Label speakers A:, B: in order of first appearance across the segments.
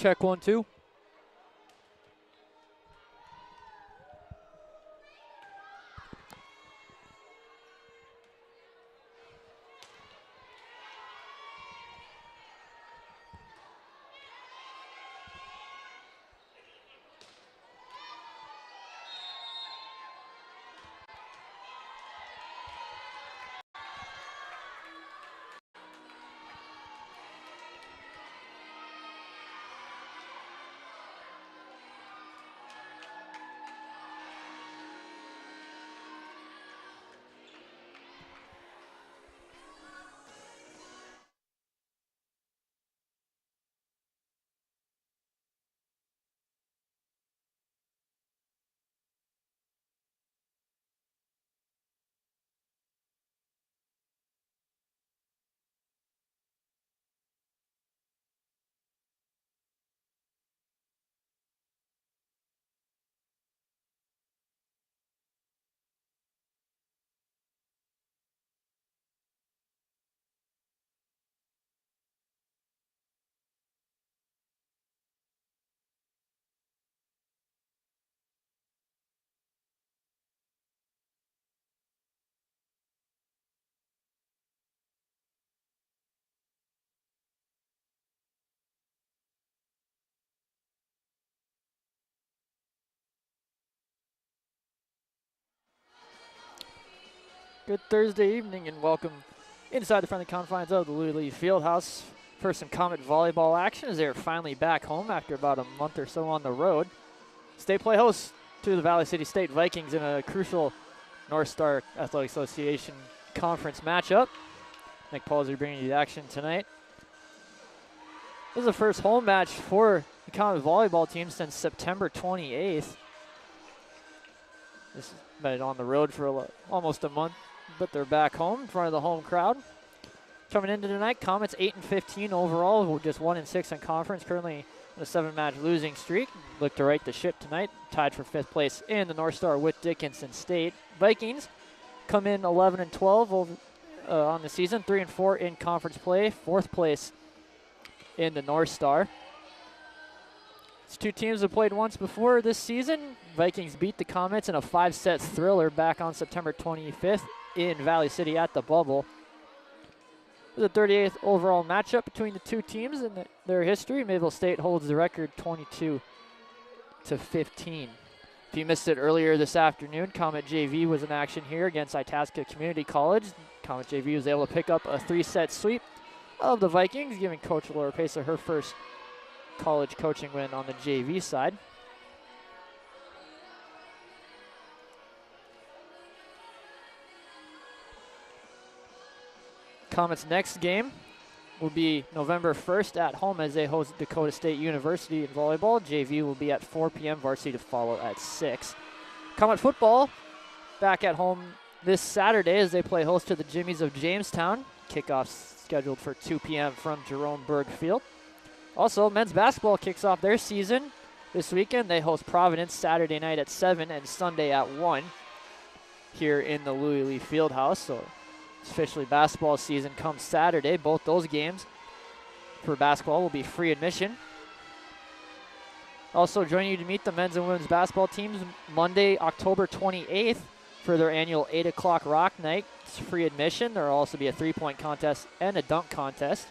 A: Check 1, 2. Good Thursday evening and welcome inside the friendly confines of the Lewy Lee Fieldhouse for some Comet volleyball action as they're finally back home after about a month or so on the road. State play host to the Valley City State Vikings in a crucial North Star Athletic Association conference matchup. Nick Palsy bringing you the action tonight. This is the first home match for the Comet volleyball team since September 28th. This has been on the road for almost a month, but they're back home in front of the home crowd. Coming into tonight, Comets 8-15 overall, just 1-6 in conference, currently on a 7-match losing streak. Look to right the ship tonight, tied for 5th place in the North Star with Dickinson State. Vikings come in 11-12 on the season, 3-4 in conference play, 4th place in the North Star. These two teams have played once before this season. Vikings beat the Comets in a 5-set thriller back on September 25th in Valley City at the Bubble. It was the 38th overall matchup between the two teams in their history. Mayville State holds the record 22-15. If you missed it earlier this afternoon, Comet JV was in action here against Itasca Community College. Comet JV was able to pick up a 3-set sweep of the Vikings, giving Coach Laura Pesa her first college coaching win on the JV side. Comets' next game will be November 1st at home as they host Dakota State University in volleyball. JV will be at 4 p.m., varsity to follow at 6. Comet football back at home this Saturday as they play host to the Jimmies of Jamestown. Kickoff scheduled for 2 p.m. from Jerome Berg Field. Also, men's basketball kicks off their season this weekend. They host Providence Saturday night at 7 and Sunday at 1 here in the Lewy Lee Fieldhouse. So officially basketball season comes Saturday. Both those games for basketball will be free admission. Also joining you to meet the men's and women's basketball teams Monday, October 28th for their annual 8 o'clock rock night. It's free admission. There will also be a 3-point contest and a dunk contest.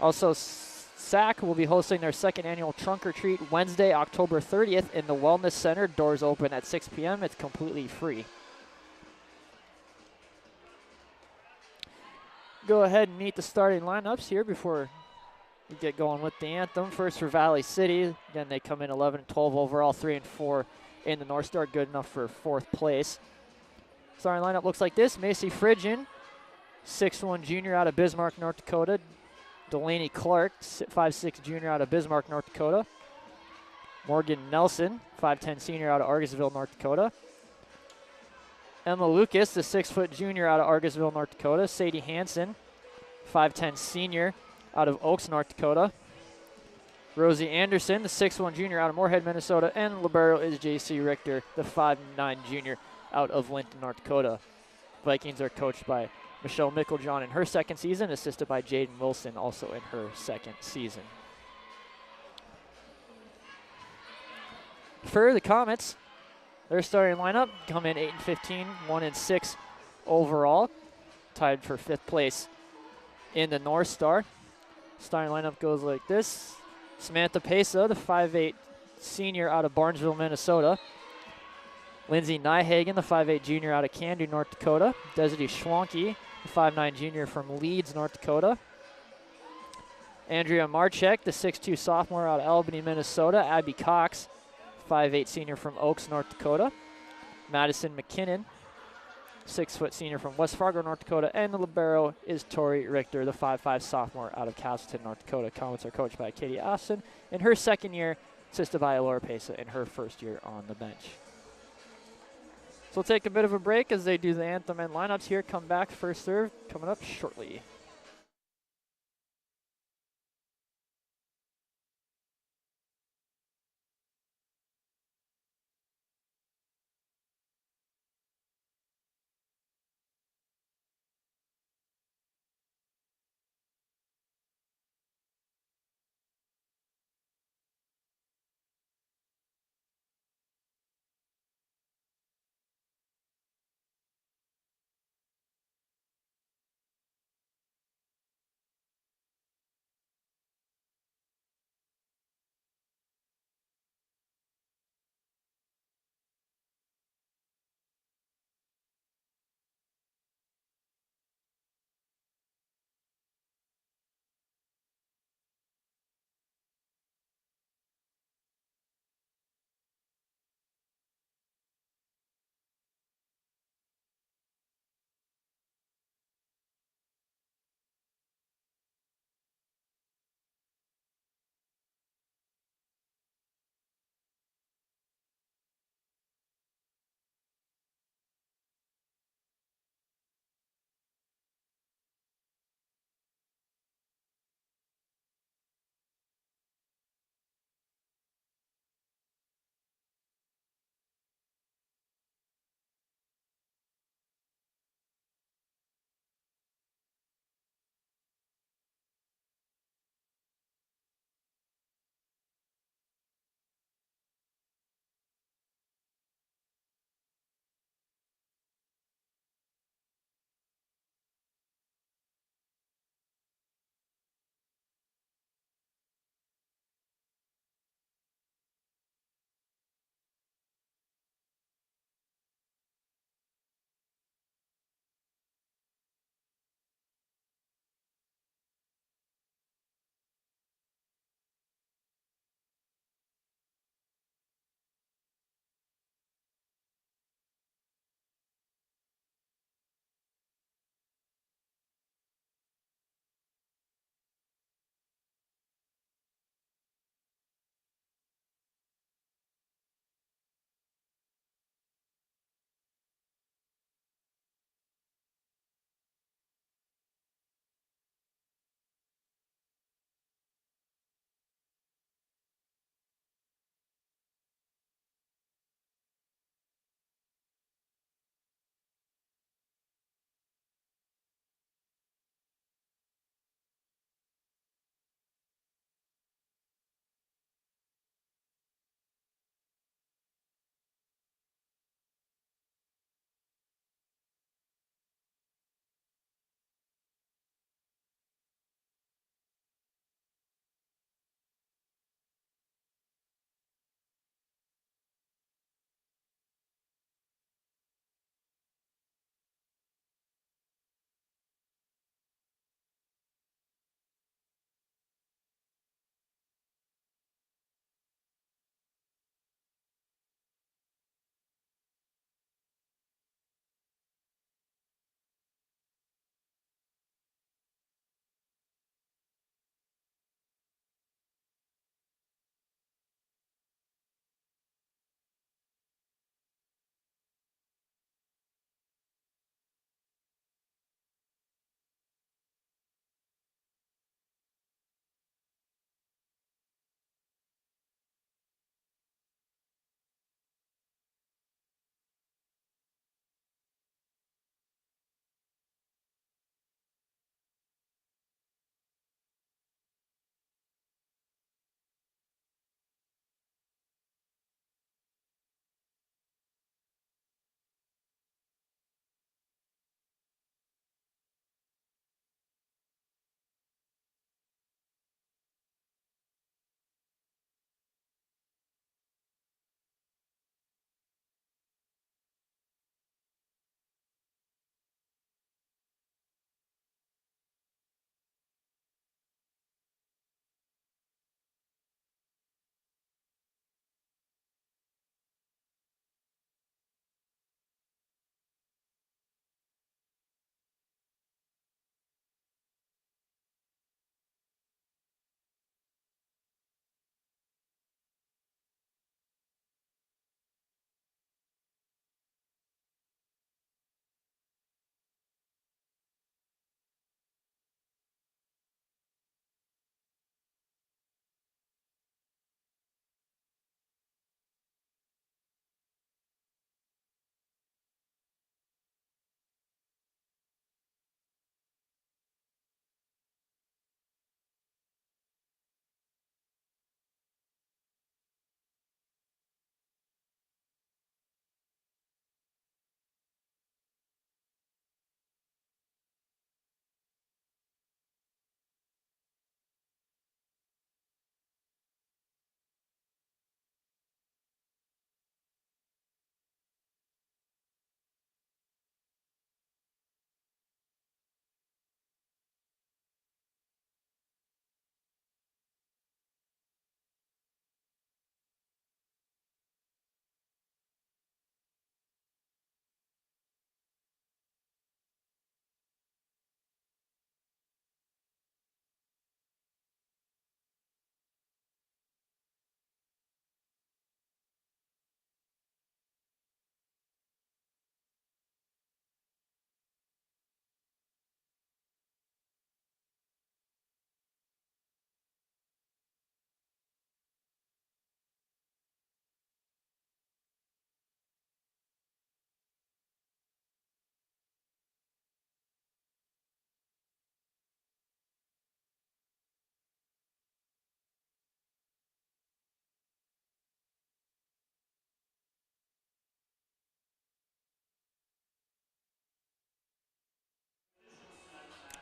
A: Also, SAC will be hosting their second annual trunk or treat Wednesday, October 30th in the Wellness Center. Doors open at 6 p.m. It's completely free. Go ahead and meet the starting lineups here before we get going with the anthem. First for Valley City. Again, they come in 11-12 overall, 3-4 in the North Star, good enough for 4th place. Starting lineup looks like this. Macy Phrygian, 6'1" junior out of Bismarck, North Dakota. Delaney Clark, 5'6" junior out of Bismarck, North Dakota. Morgan Nelson, 5'10" senior out of Argusville, North Dakota. Emma Lucas, the 6' junior out of Argusville, North Dakota. Sadie Hansen, 5'10" senior out of Oaks, North Dakota. Rosie Anderson, the 6'1" junior out of Moorhead, Minnesota. And libero is J.C. Richter, the 5'9" junior out of Linton, North Dakota. Vikings are coached by Michelle Micklejohn in her second season, assisted by Jaden Wilson, also in her second season. For the Comets, their starting lineup come in 8-15, 1-6 overall, tied for 5th place in the North Star. Starting lineup goes like this. Samantha Pesa, the 5'8" senior out of Barnesville, Minnesota. Lindsay Nyhagen, the 5'8" junior out of Candu, North Dakota. Desiree Schwanke, the 5'9" junior from Leeds, North Dakota. Andrea Marchek, the 6'2" sophomore out of Albany, Minnesota. Abby Cox, 5'8" senior from Oaks, North Dakota. Madison McKinnon, 6' senior from West Fargo, North Dakota. And the libero is Tori Richter, the 5'5" sophomore out of Castleton, North Dakota. Comets are coached by Katie Austin in her second year, assisted by Laura Pesa in her first year on the bench. So we'll take a bit of a break as they do the anthem and lineups here. Come back, first serve coming up shortly.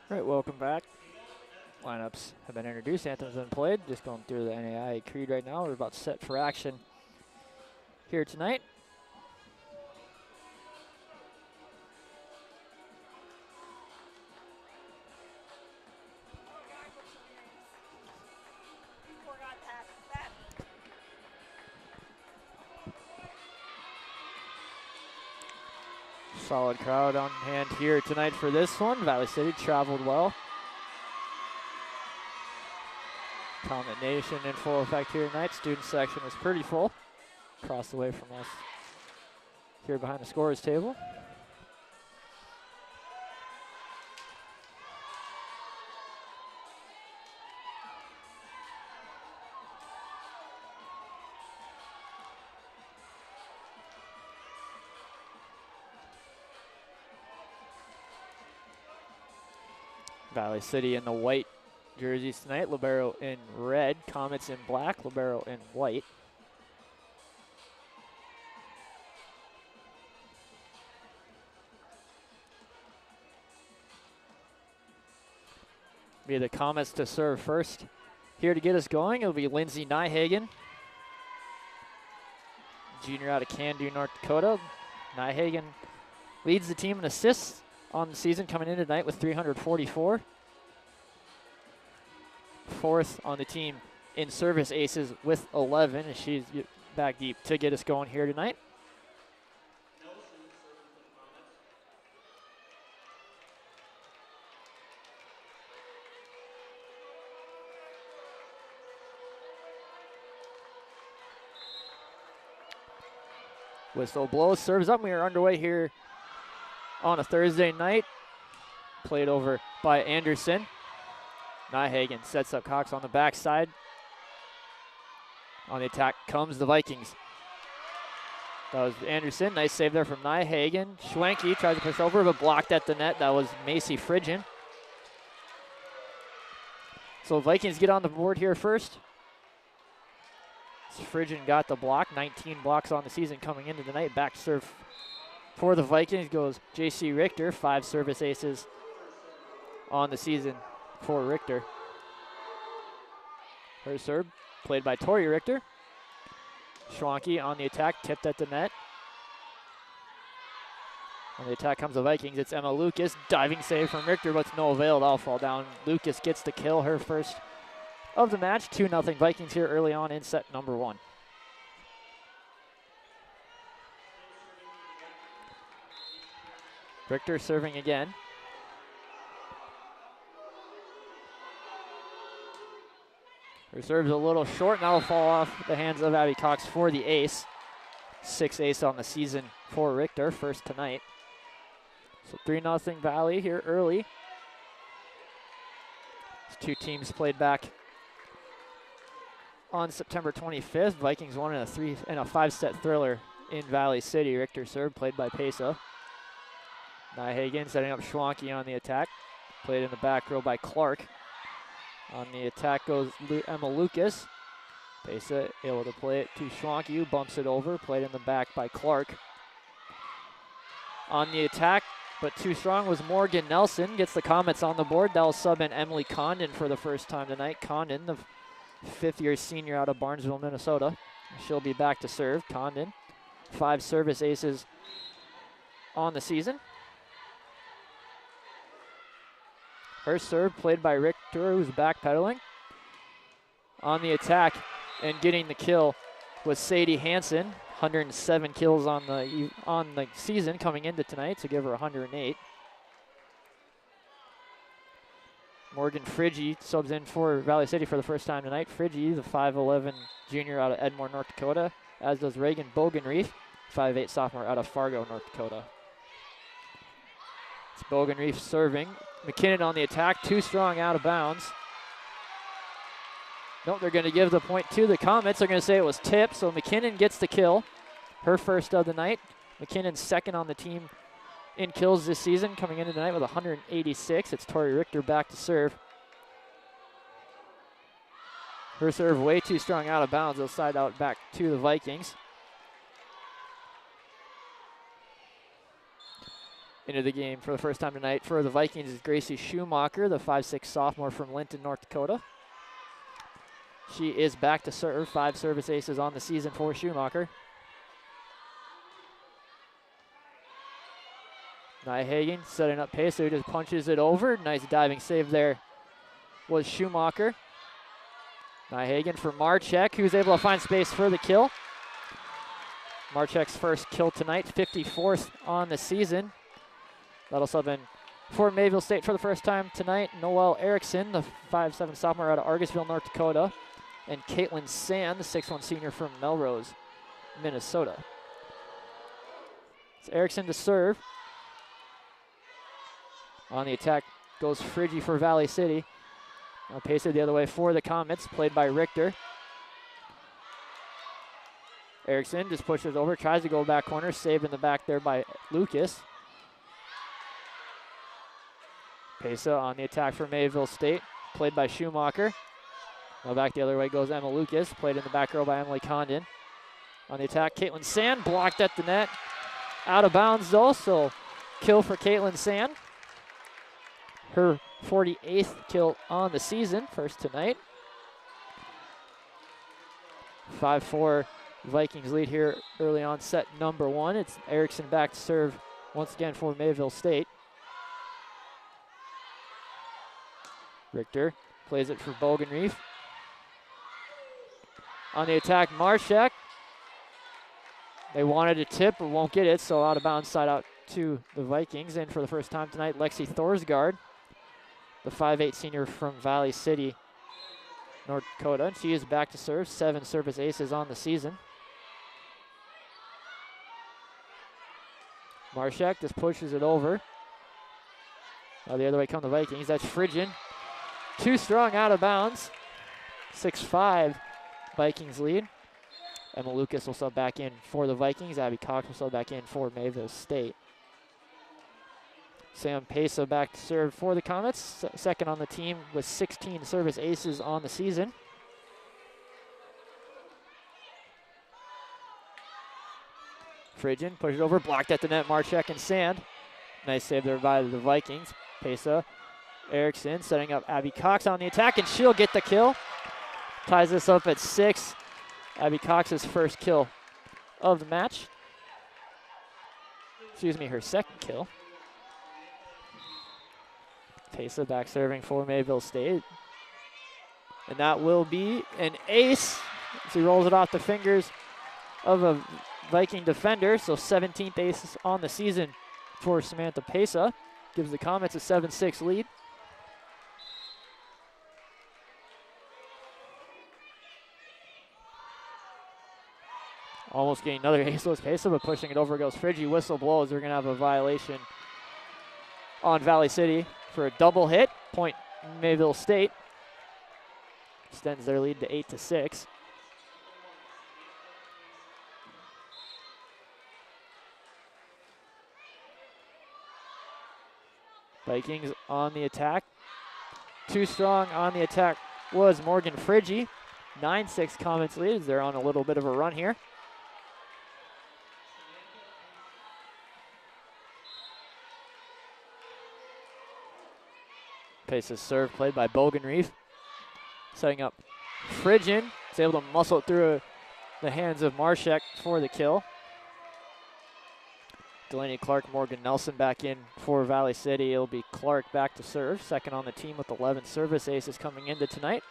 A: All right, welcome back. Lineups have been introduced. Anthem's been played. Just going through the NAI creed right now. We're about set for action here tonight. Solid crowd on hand here tonight for this one. Valley City traveled well. Comet Nation in full effect here tonight. Student section is pretty full. Across the way from us here behind the scorers table. Valley City in the white jerseys tonight. Libero in red. Comets in black. Libero in white. Be the Comets to serve first. Here to get us going, it'll be Lindsay Nyhagen, junior out of Candu, North Dakota. Nyhagen leads the team in assists on the season, coming in tonight with 344. Fourth on the team in service aces with 11, and she's back deep to get us going here tonight. Whistle blows, serves up. We are underway here on a Thursday night. Played over by Anderson. Nyhagen sets up Cox on the backside. On the attack comes the Vikings. That was Anderson. Nice save there from Nyhagen. Schwenke tries to push over, but blocked at the net. That was Macy Fridgen. So Vikings get on the board here first. Fridgen got the block. 19 blocks on the season coming into tonight. Back serve for the Vikings goes J.C. Richter. 5 service aces on the season for Richter. Her serve played by Tori Richter. Schwanke on the attack, tipped at the net. On the attack comes the Vikings. It's Emma Lucas. Diving save from Richter, but it's no avail. It'll fall down. Lucas gets the kill, her first of the match. 2-0 Vikings here early on in set number 1. Richter serving again. Her serve's a little short, and that'll fall off the hands of Abby Cox for the ace. 6 ace on the season for Richter, first tonight. So 3-0 Valley here early. These two teams played back on September 25th. Vikings won in a 5-set thriller in Valley City. Richter serve played by Pesa. Nyhagen setting up Schwanke on the attack. Played in the back row by Clark. On the attack goes Emma Lucas. Pesa able to play it to Schwanke, who bumps it over. Played in the back by Clark. On the attack, but too strong, was Morgan Nelson. Gets the Comets on the board. That'll sub in Emily Condon for the first time tonight. Condon, the 5th-year senior out of Barnesville, Minnesota. She'll be back to serve. Condon, 5 service aces on the season. Her serve played by Richter, who's backpedaling. On the attack and getting the kill was Sadie Hansen. 107 kills on the season coming into tonight, so give her 108. Morgan Frigge subs in for Valley City for the first time tonight. Frigge, the 5'11 junior out of Edmore, North Dakota, as does Reagan Bogenreef, 5'8 sophomore out of Fargo, North Dakota. It's Bogenreef serving. McKinnon on the attack, too strong, out of bounds. Nope, they're going to give the point to the Comets. They're going to say it was tipped, so McKinnon gets the kill. Her first of the night. McKinnon's second on the team in kills this season, coming into tonight with 186. It's Tori Richter back to serve. Her serve way too strong, out of bounds. They'll side out back to the Vikings. Into the game for the first time tonight for the Vikings is Gracie Schumacher, the 5'6" sophomore from Linton, North Dakota. She is back to serve. 5 service aces on the season for Schumacher. Nyhagen setting up pace, so he just punches it over. Nice diving save there was Schumacher. Nyhagen for Marchek, who's able to find space for the kill. Marchek's first kill tonight, 54th on the season. That'll sub in for Mayville State for the first time tonight. Noelle Erickson, the 5'7" sophomore out of Argusville, North Dakota. And Caitlin Sand, the 6'1" senior from Melrose, Minnesota. It's Erickson to serve. On the attack goes Friggy for Valley City. Now pace it the other way for the Comets, played by Richter. Erickson just pushes over, tries to go back corner, saved in the back there by Lucas. Pesa on the attack for Mayville State, played by Schumacher. Now back the other way goes Emma Lucas, played in the back row by Emily Condon. On the attack, Caitlin Sand blocked at the net. Out of bounds though, so kill for Caitlin Sand. Her 48th kill on the season, first tonight. 5-4 Vikings lead here early on set number 1. It's Erickson back to serve once again for Mayville State. Richter plays it for Bogenreef. On the attack, Marshak. They wanted a tip but won't get it, so out of bounds side out to the Vikings. And for the first time tonight, Lexi Thorsgaard, the 5'8" senior from Valley City, North Dakota. She is back to serve, 7 service aces on the season. Marshak just pushes it over. The other way come the Vikings. That's Phrygian. Too strong out of bounds. 6-5 Vikings lead. Emma Lucas will sub back in for the Vikings. Abby Cox will sub back in for Mayville State. Sam Pesa back to serve for the Comets. Second on the team with 16 service aces on the season. Phrygian pushes it over, blocked at the net, Marchek and Sand. Nice save there by the Vikings. Pesa, Erickson setting up Abby Cox on the attack, and she'll get the kill. Ties this up at 6. Abby Cox's first kill of the match. Excuse me, her second kill. Pesa back serving for Mayville State. And that will be an ace as he rolls it off the fingers of a Viking defender. So 17th ace on the season for Samantha Pesa. Gives the Comets a 7-6 lead. Almost getting another aceless Pesa, but pushing it over goes Friggy. Whistle blows. They're going to have a violation on Valley City for a double hit. Point Mayville State. Extends their lead to 8-6. Vikings on the attack. Too strong on the attack was Morgan Friggy. 9-6 Comets lead as they're on a little bit of a run here. Pace's serve played by Bogenreef. Setting up Phrygian. Is able to muscle it through the hands of Marshak for the kill. Delaney Clark, Morgan Nelson back in for Valley City. It'll be Clark back to serve. Second on the team with 11 service aces coming into tonight.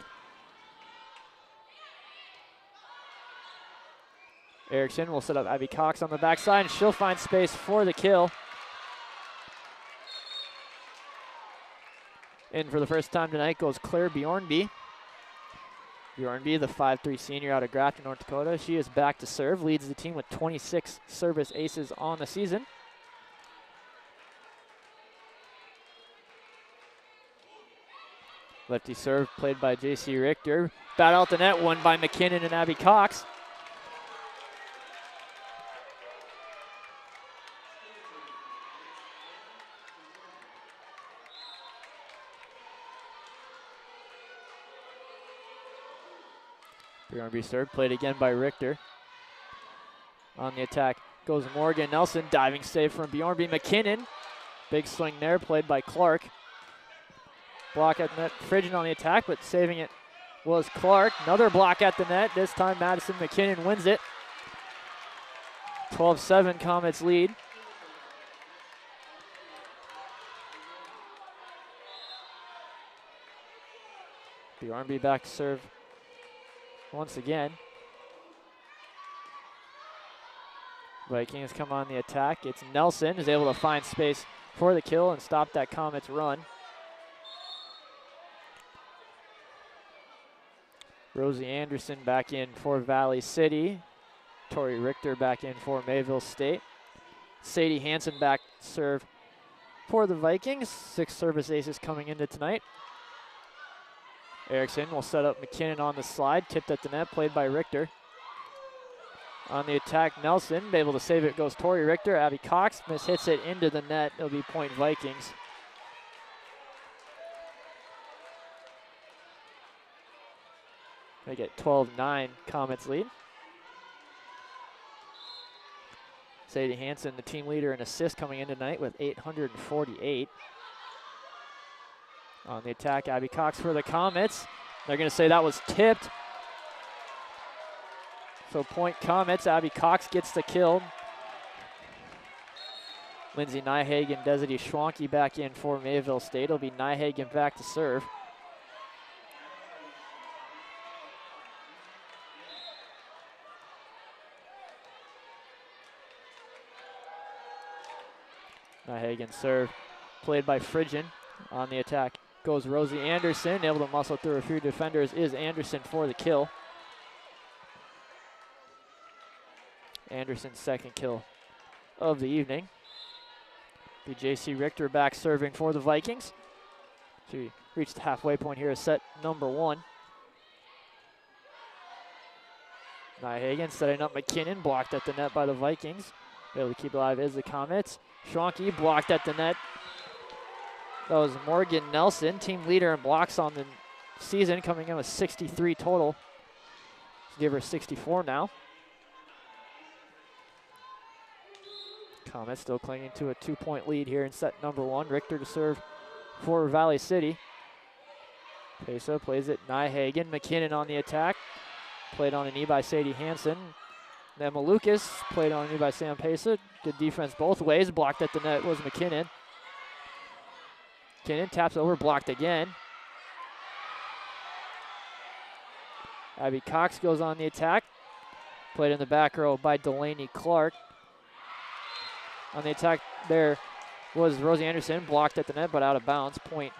A: Erickson will set up Abby Cox on the backside, and she'll find space for the kill. In for the first time tonight goes Claire Bjornby. Bjornby, the 5'3" senior out of Grafton, North Dakota. She is back to serve, leads the team with 26 service aces on the season. Lefty serve played by J.C. Richter. Bat out the net, won by McKinnon and Abby Cox. Bjornby serve, played again by Richter. On the attack goes Morgan Nelson, diving save from Bjornby. McKinnon Big swing there, played by Clark. Block at the net, Frigian on the attack, but saving it was Clark. Another block at the net. This time Madison McKinnon wins it. 12-7 Comets lead. Bjornby back to serve once again. Vikings come on the attack. It's Nelson who's able to find space for the kill and stop that Comets run. Rosie Anderson back in for Valley City. Tori Richter back in for Mayville State. Sadie Hansen back to serve for the Vikings. 6 service aces coming into tonight. Erickson will set up McKinnon on the slide. Tipped at the net, played by Richter. On the attack, Nelson, able to save it, goes Tori Richter. Abby Cox hits it into the net. It'll be point Vikings. They get 12-9 Comets lead. Sadie Hansen, the team leader in assists coming in tonight with 848. On the attack, Abby Cox for the Comets. They're going to say that was tipped. So point Comets. Abby Cox gets the kill. Lindsay Nyhagen, Desiree Schwanke back in for Mayville State. It'll be Nyhagen back to serve. Nyhagen serve, played by Frigian. On the attack goes Rosie Anderson, able to muscle through a few defenders is Anderson for the kill. Anderson's second kill of the evening. Be J.C. Richter back serving for the Vikings. She reached the halfway point here, set number 1. Nyhagen setting up McKinnon, blocked at the net by the Vikings. Able to keep it alive is the Comets. Schwanke blocked at the net. That was Morgan Nelson, team leader in blocks on the season, coming in with 63 total. Let's give her 64 now. Comets still clinging to a 2-point lead here in set number 1. Richter to serve for Valley City. Pesa plays it, Nyhagen, McKinnon on the attack. Played on a knee by Sadie Hansen. Then Malukas played on a knee by Sam Pesa. Good defense both ways. Blocked at the net was McKinnon. McKinnon taps over, blocked again. Abby Cox goes on the attack. Played in the back row by Delaney Clark. On the attack there was Rosie Anderson, blocked at the net but out of bounds. Point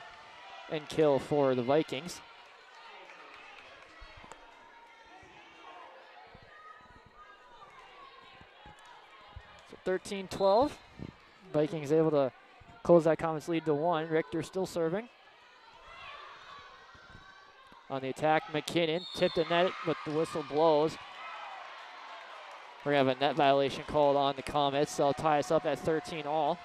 A: and kill for the Vikings. So 13-12. Vikings able to close that Comets lead to 1. Richter still serving. On the attack, McKinnon tipped the net, but the whistle blows. We're going to have a net violation called on the Comets. They'll tie us up at 13-all.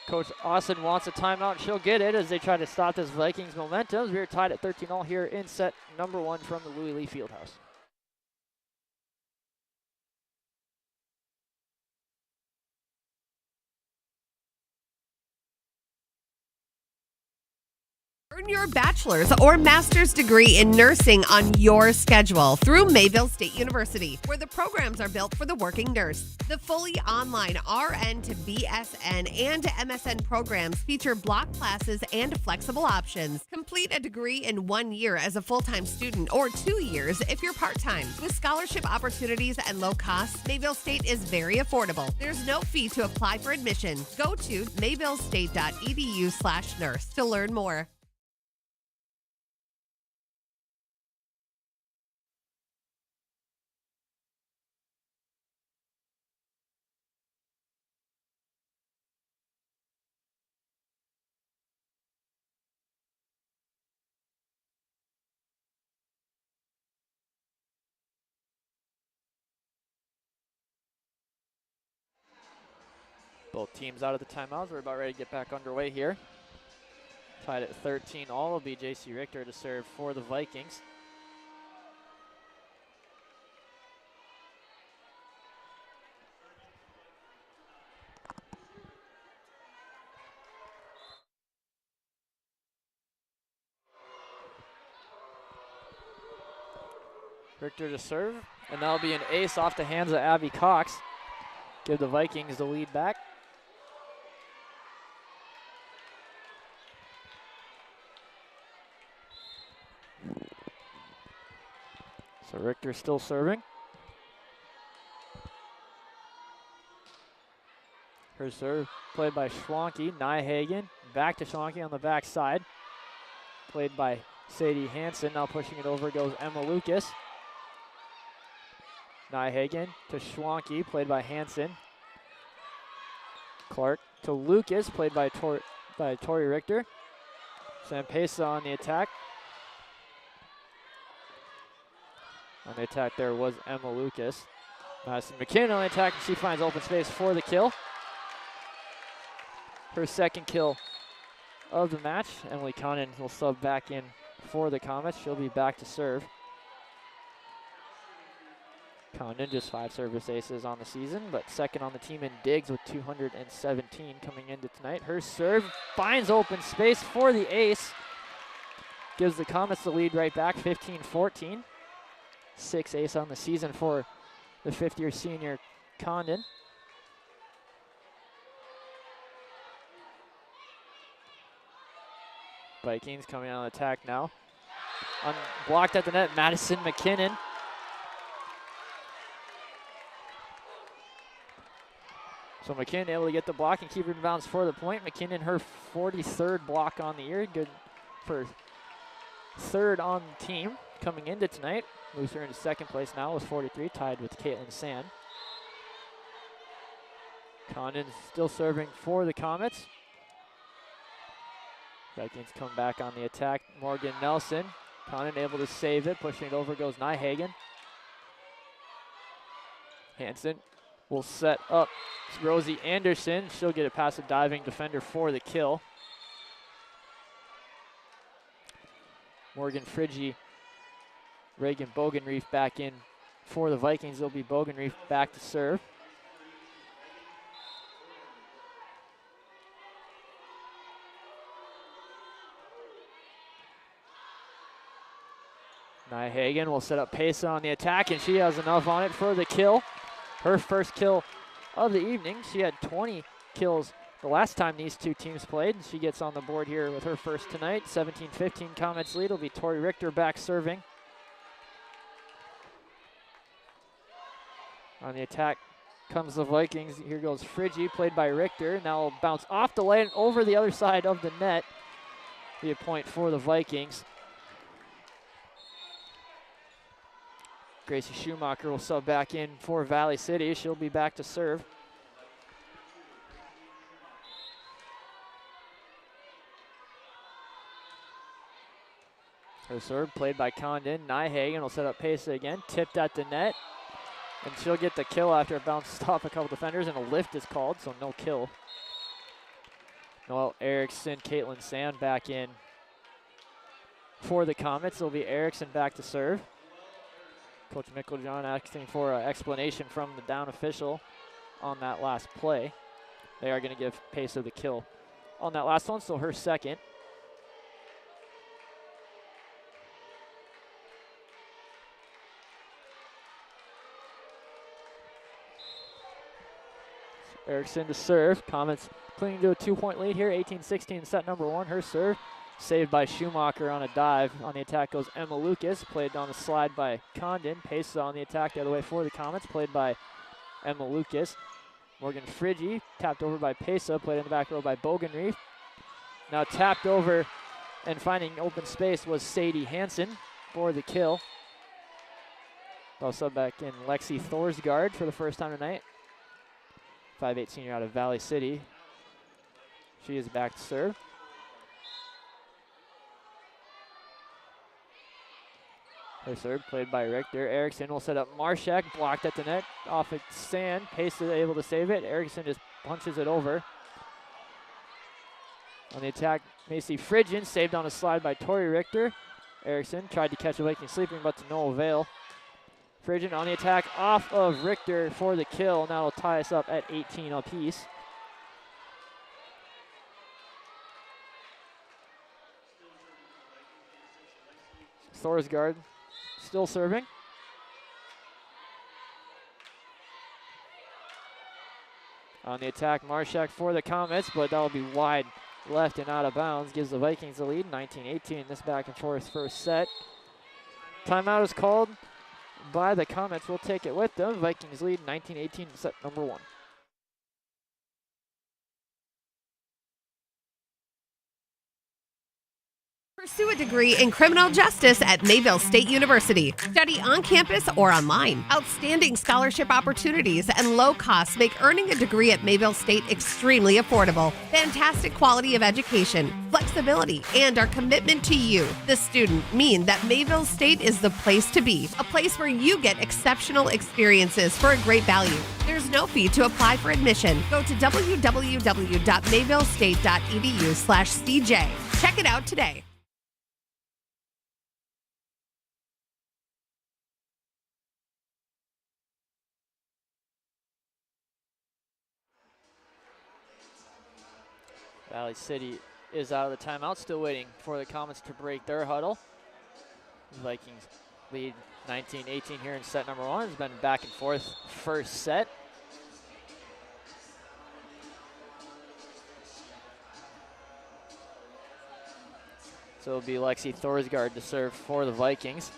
A: Coach Austin wants a timeout, and she'll get it as they try to stop this Vikings momentum. We're tied at 13-all here in set number 1 from the Lewy Lee Fieldhouse.
B: Earn your bachelor's or master's degree in nursing on your schedule through Mayville State University, where the programs are built for the working nurse. The fully online RN to BSN and MSN programs feature block classes and flexible options. Complete a degree in 1 year as a full-time student or 2 years if you're part-time. With scholarship opportunities and low costs, Mayville State is very affordable. There's no fee to apply for admission. Go to mayvillestate.edu/nurse to learn more.
A: Both teams out of the timeouts. We're about ready to get back underway here. Tied at 13-all will be J.C. Richter to serve for the Vikings. Richter to serve, and that'll be an ace off the hands of Abby Cox. Give the Vikings the lead back. So Richter still serving. Her serve played by Schwanke. Nyhagen back to Schwanke on the backside. Played by Sadie Hansen. Now pushing it over goes Emma Lucas. Nyhagen to Schwanke, played by Hansen. Clark to Lucas, played by Tori Richter. Sampesa on the attack. On the attack there was Emma Lucas. Madison McKinnon on the attack, and she finds open space for the kill. Her second kill of the match. Emily Connon will sub back in for the Comets. She'll be back to serve. Condon just 5 service aces on the season, but second on the team in digs with 217 coming into tonight. Her serve finds open space for the ace. Gives the Comets the lead right back, 15-14. 6 ace on the season for the fifth-year senior Condon. Vikings coming on attack now. Blocked at the net, Madison McKinnon. So McKinnon able to get the block and keep it in bounds for the point. McKinnon, her 43rd block on the year. Good for third on the team coming into tonight. Moves her into second place now with 43, tied with Caitlin Sand. Condon still serving for the Comets. Vikings come back on the attack. Morgan Nelson. Condon able to save it. Pushing it over goes Nyhagen. Hansen will set up Rosie Anderson. She'll get it past a diving defender for the kill. Morgan Friggy, Reagan Bogenreef back in for the Vikings. It'll be Bogenreef back to serve. Nyhagen will set up Pesa on the attack, and she has enough on it for the kill. Her first kill of the evening. She had 20 kills the last time these two teams played, and she gets on the board here with her first tonight. 17-15 Comets lead. Will be Tori Richter back serving. On the attack comes the Vikings. Here goes Friggy, played by Richter. Now will bounce off the lane over the other side of the net. Be a point for the Vikings. Gracie Schumacher will sub back in for Valley City. She'll be back to serve. Her serve played by Condon. Nyhagen will set up Pesa again. Tipped at the net. And she'll get the kill after it bounced off a couple defenders, and a lift is called, so no kill. Noelle Erickson, Caitlin Sand back in for the Comets. It'll be Erickson back to serve. Coach Micklejohn asking for an explanation from the down official on that last play. They are going to give Pesa the kill on that last one, so her second. Erickson to serve. Comets clinging to a 2-point lead here. 18-16 set number 1. Her serve saved by Schumacher on a dive. On the attack goes Emma Lucas. Played on the slide by Condon. Pesa on the attack the other way for the Comets. Played by Emma Lucas. Morgan Friggy tapped over by Pesa. Played in the back row by Bogenreef. Now tapped over and finding open space was Sadie Hansen for the kill. Also back in Lexi Thorsgaard for the first time tonight. 5'8" senior out of Valley City. She is back to serve. Her serve played by Richter. Erickson will set up Marshak, blocked at the net off of Sand. Pace is able to save it. Erickson just punches it over. On the attack, Macy Fridgen saved on a slide by Tori Richter. Erickson tried to catch a Viking sleeping, but to no avail. Fridgen on the attack off of Richter for the kill. Now it'll tie us up at 18 apiece. Thorsgaard still serving. On the attack, Marshak for the Comets, but that'll be wide left and out of bounds. Gives the Vikings the lead, 19-18 in this back and forth first set. Timeout is called by the Comets. We'll take it with them. Vikings lead 19-18 in set number 1.
B: Pursue a degree in criminal justice at Mayville State University. Study on campus or online. Outstanding scholarship opportunities and low costs make earning a degree at Mayville State extremely affordable. Fantastic quality of education, flexibility, and our commitment to you, the student, mean that Mayville State is the place to be. A place where you get exceptional experiences for a great value. There's no fee to apply for admission. Go to www.mayvillestate.edu/CJ. Check it out today.
A: Valley City is out of the timeout, still waiting for the Comets to break their huddle. Vikings lead 19-18 here in set number 1. It's been back and forth first set. So it'll be Lexi Thorsgaard to serve for the Vikings.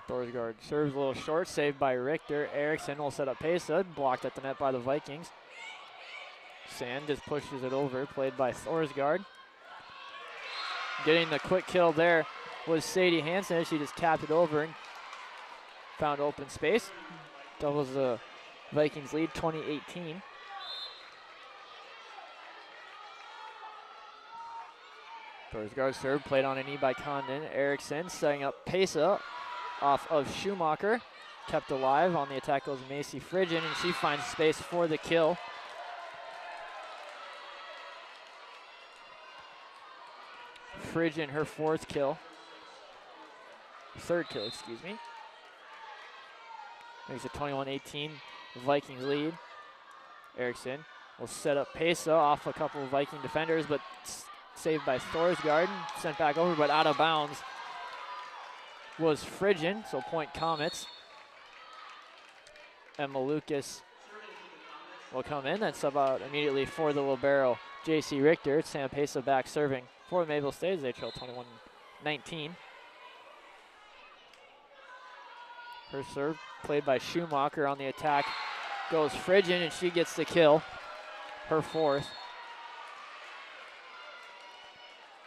A: Thorsgaard serves a little short, saved by Richter. Erickson will set up Pesa, blocked at the net by the Vikings. Sand just pushes it over, played by Thorsgaard. Getting the quick kill there was Sadie Hansen. She just tapped it over and found open space. Doubles the Vikings lead, 20-18. Thorsgaard serve, played on a knee by Condon. Erickson setting up Pesa off of Schumacher. Kept alive. On the attack goes Macy Frigin, and she finds space for the kill. Frigin, her third kill, excuse me. Makes it 21-18, Vikings lead. Erickson will set up Pesa off a couple of Viking defenders, but saved by Thorsgaard, sent back over, but out of bounds was Frigin, so point Comets. Emma Lucas will come in and sub out immediately for the libero, J.C. Richter. It's Sam Pesa back serving for Mayville State as they trail 21-19. Her serve played by Schumacher. On the attack goes Frigin, and she gets the kill, her fourth.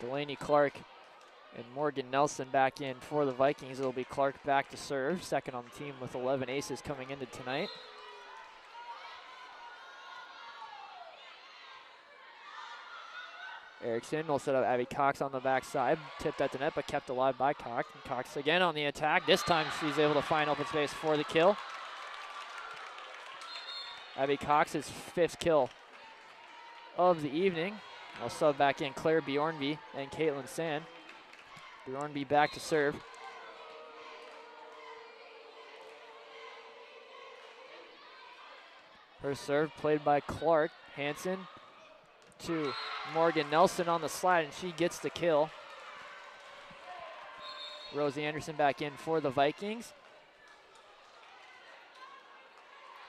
A: Delaney Clark and Morgan Nelson back in for the Vikings. It'll be Clark back to serve, second on the team with 11 aces coming into tonight. Erickson will set up Abby Cox on the backside. Tipped at the net, but kept alive by Cox. And Cox again on the attack. This time she's able to find open space for the kill. Abby Cox's fifth kill of the evening. I'll sub back in Claire Bjornby and Caitlin Sand. Bjornby back to serve. Her serve played by Clark. Hansen to Morgan Nelson on the slide, and she gets the kill. Rosie Anderson back in for the Vikings.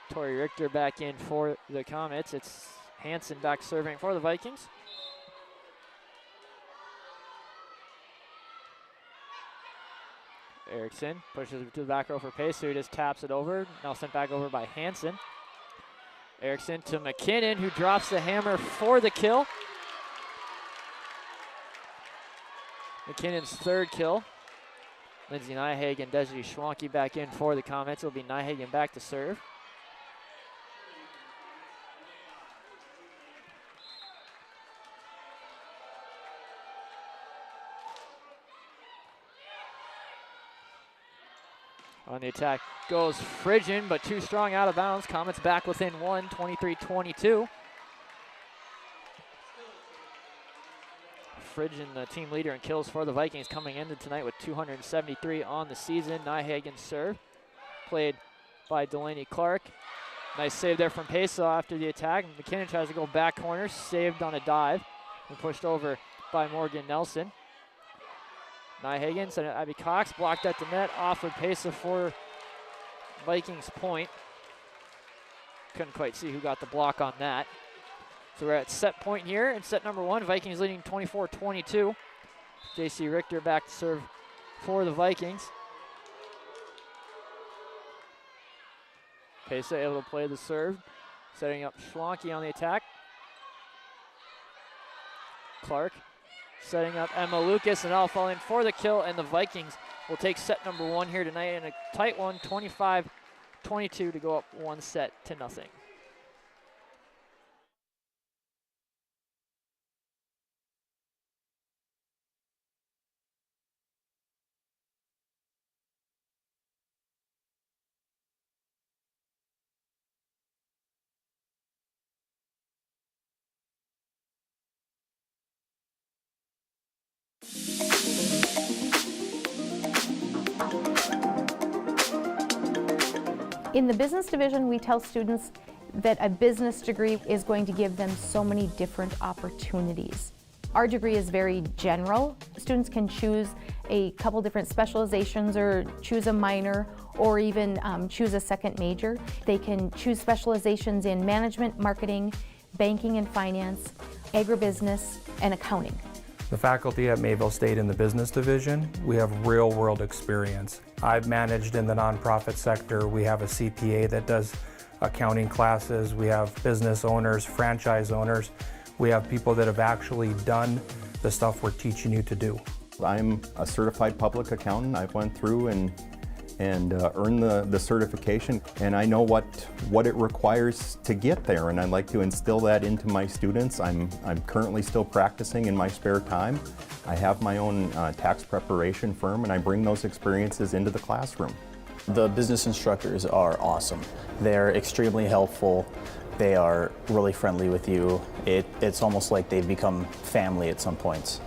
A: Tori Richter back in for the Comets. It's Hansen back serving for the Vikings. Erickson pushes it to the back row for Pace, so he just taps it over. Now sent back over by Hansen. Erickson to McKinnon, who drops the hammer for the kill. McKinnon's third kill. Lindsay Nyhagen and Desiree Schwanke back in for the Comets. It'll be Nyhagen back to serve. On the attack goes Frigin, but too strong out of bounds. Comets back within one, 23-22. Frigin, the team leader in kills for the Vikings, coming into tonight with 273 on the season. Nyhagen serve, played by Delaney Clark. Nice save there from Pesa after the attack. McKinnon tries to go back corner, saved on a dive, and pushed over by Morgan Nelson. Nia Higgins and Abby Cox blocked at the net, off with Pesa for Vikings point. Couldn't quite see who got the block on that. So we're at set point here in set number 1. Vikings leading 24-22. J.C. Richter back to serve for the Vikings. Pesa able to play the serve, setting up Schwanke on the attack. Clark setting up Emma Lucas, and all falling for the kill, and the Vikings will take set number 1 here tonight in a tight one, 25-22 to go up 1-0.
C: In the business division, we tell students that a business degree is going to give them so many different opportunities. Our degree is very general. Students can choose a couple different specializations or choose a minor or even choose a second major. They can choose specializations in management, marketing, banking and finance, agribusiness, and accounting.
D: The faculty at Mayville State in the business division, we have real-world experience. I've managed in the nonprofit sector. We have a CPA that does accounting classes. We have business owners, franchise owners. We have people that have actually done the stuff we're teaching you to do.
E: I'm a certified public accountant. I went through and earned the certification, and I know what it requires to get there, and I'd like to instill that into my students. I'm currently still practicing in my spare time. I have my own tax preparation firm, and I bring those experiences into the classroom.
F: The business instructors are awesome. They're extremely helpful. They are really friendly with you. It's almost like they've become family at some points.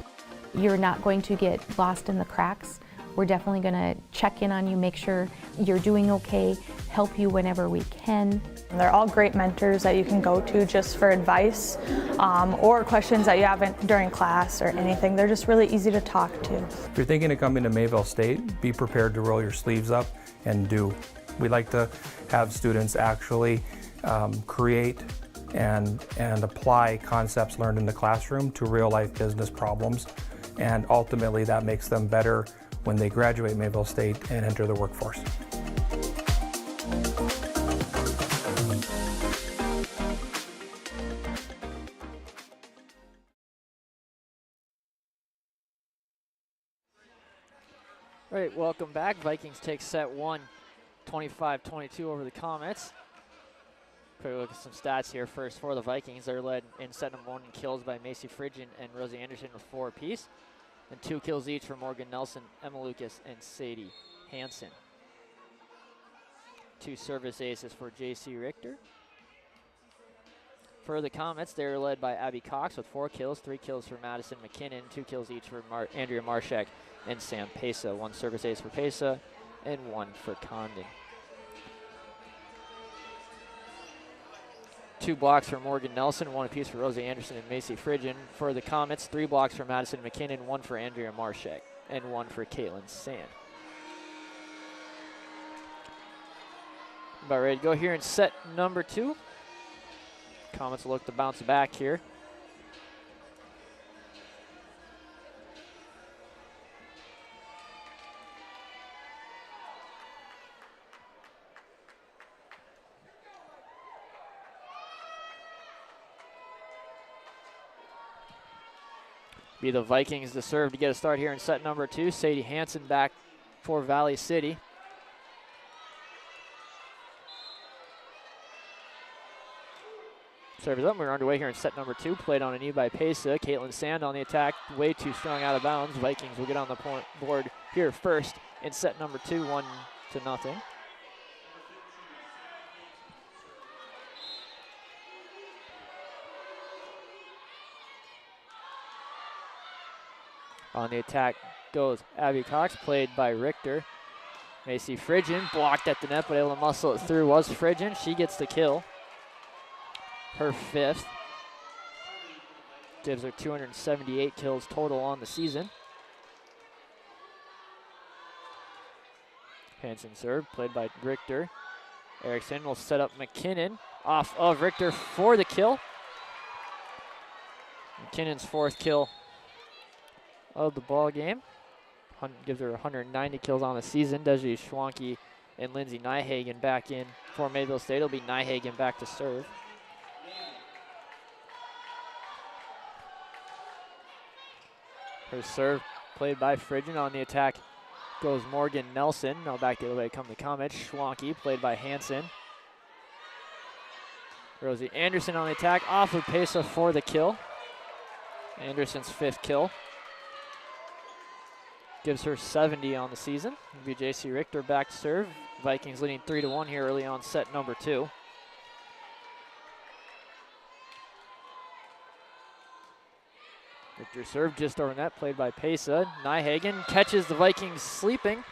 C: You're not going to get lost in the cracks. We're definitely going to check in on you, make sure you're doing okay, help you whenever we can.
G: They're all great mentors that you can go to just for advice or questions that you have during class or anything. They're just really easy to talk to.
D: If you're thinking of coming to Mayville State, be prepared to roll your sleeves up and do. We like to have students actually create and apply concepts learned in the classroom to real-life business problems, and ultimately that makes them better when they graduate Mayville State and enter the workforce.
A: All right, welcome back. Vikings take set 1, 25-22 over the Comets. Quick look at some stats here first for the Vikings. They're led in set number 1 in kills by Macy Fridgen and Rosie Anderson with 4 apiece, and 2 kills each for Morgan Nelson, Emma Lucas, and Sadie Hansen. 2 service aces for J.C. Richter. For the Comets, they're led by Abby Cox with 4 kills, 3 kills for Madison McKinnon, 2 kills each for Andrea Marshak and Sam Pesa. 1 service ace for Pesa and 1 for Condon. 2 blocks for Morgan Nelson, 1 apiece for Rosie Anderson and Macy Fridgen. For the Comets, 3 blocks for Madison McKinnon, 1 for Andrea Marshak, and 1 for Caitlin Sand. About ready to go here in set number 2. Comets will look to bounce back here. Be the Vikings to serve to get a start here in set number 2. Sadie Hansen back for Valley City. Serves up. We're underway here in set number 2. Played on a knee by Pesa. Caitlin Sand on the attack. Way too strong out of bounds. Vikings will get on the board here first in set number 2, 1-0. On the attack goes Abby Cox, played by Richter. Macy Fridgen blocked at the net, but able to muscle it through was Fridgen. She gets the kill. Her 5th. Gives her 278 kills total on the season. Hansen serve, played by Richter. Erickson will set up McKinnon off of Richter for the kill. McKinnon's 4th kill of the ball game. Gives her 190 kills on the season. Desiree Schwanke and Lindsay Nyhagen back in for Mayville State. It'll be Nyhagen back to serve. Her serve played by Fridgen. On the attack goes Morgan Nelson. Now back the other way come the comment. Schwanke played by Hansen. Rosie Anderson on the attack off of Pesa for the kill. Anderson's 5th kill. Gives her 70 on the season. It'll be J.C. Richter back to serve. Vikings leading 3-1 here early on set number 2. Richter serve just over net, played by Pesa. Nyhagen catches the Vikings sleeping.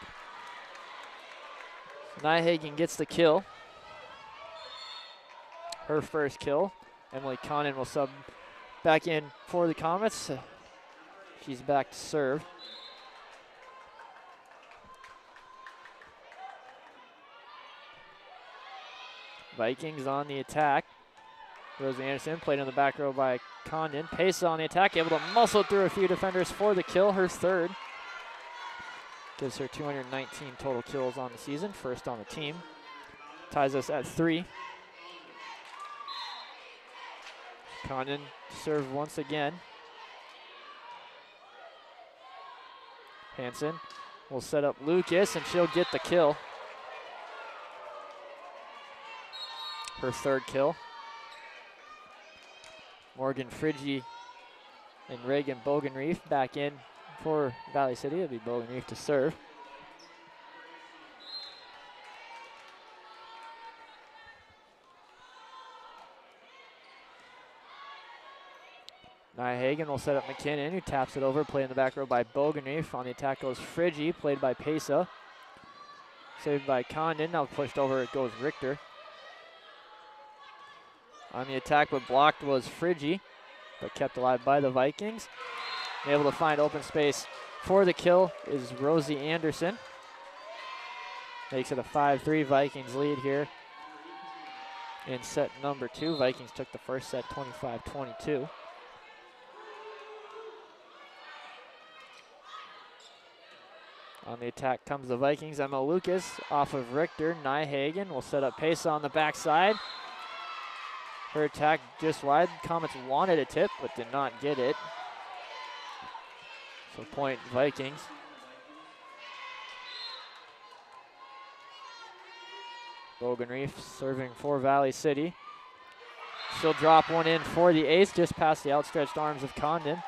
A: Nyhagen gets the kill. Her 1st kill. Emily Connon will sub back in for the Comets. She's back to serve. Vikings on the attack. Rosie Anderson played in the back row by Condon. Pesa on the attack, able to muscle through a few defenders for the kill, her 3rd. Gives her 219 total kills on the season, 1st on the team. Ties us at 3. Condon serve once again. Hansen will set up Lucas, and she'll get the kill. Her 3rd kill. Morgan Friggi and Reagan Bogenreef back in for Valley City. It'll be Bogenreef to serve. Nyhagen will set up McKinnon, who taps it over, play in the back row by Bogenreef. On the attack goes Friggi, played by Pesa. Saved by Condon, now pushed over, it goes Richter. On the attack, but blocked was Friggi, but kept alive by the Vikings. Able to find open space for the kill is Rosie Anderson. Makes it a 5-3 Vikings lead here in set number 2. Vikings took the first set 25-22. On the attack comes the Vikings. Emma Lucas off of Richter. Nyhagen will set up Pesa on the backside. Her attack just wide. Comets wanted a tip, but did not get it. So point Vikings. Bogenreef serving for Valley City. She'll drop one in for the ace, just past the outstretched arms of Condon.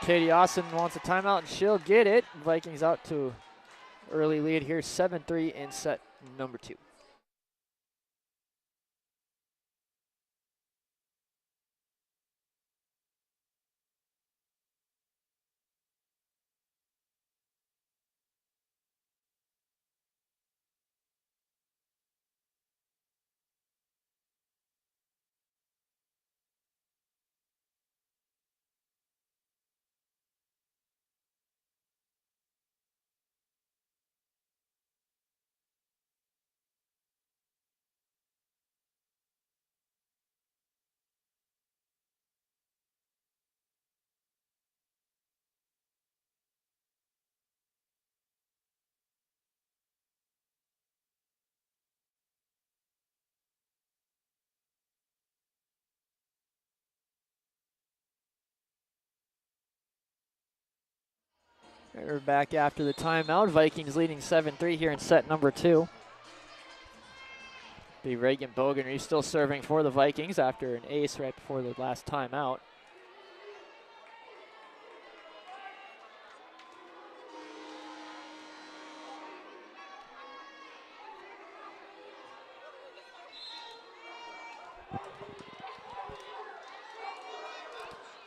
A: Katie Austin wants a timeout, and she'll get it. Vikings out to early lead here, 7-3 in set number 2. We're back after the timeout. Vikings leading 7-3 here in set number 2. Be Reagan Bogenreef still serving for the Vikings after an ace right before the last timeout.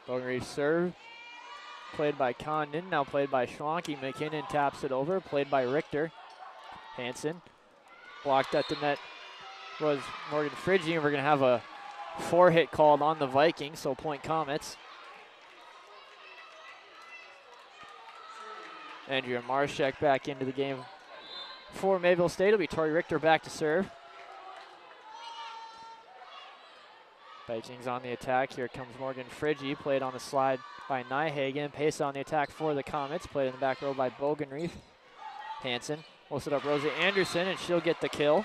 A: Bogenreef serve. played by Condon, now played by Schwanke. McKinnon taps it over, played by Richter. Hansen blocked at the net was Morgan Friggy, and we're going to have a 4-hit called on the Vikings, so point Comets. Andrea Marshak back into the game for Mayville State. It'll be Tori Richter back to serve. Vikings on the attack. Here comes Morgan Friggy, played on the slide by Nyhagen. Pace on the attack for the Comets, played in the back row by Bogenreef. Hansen will set up Rosie Anderson, and she'll get the kill.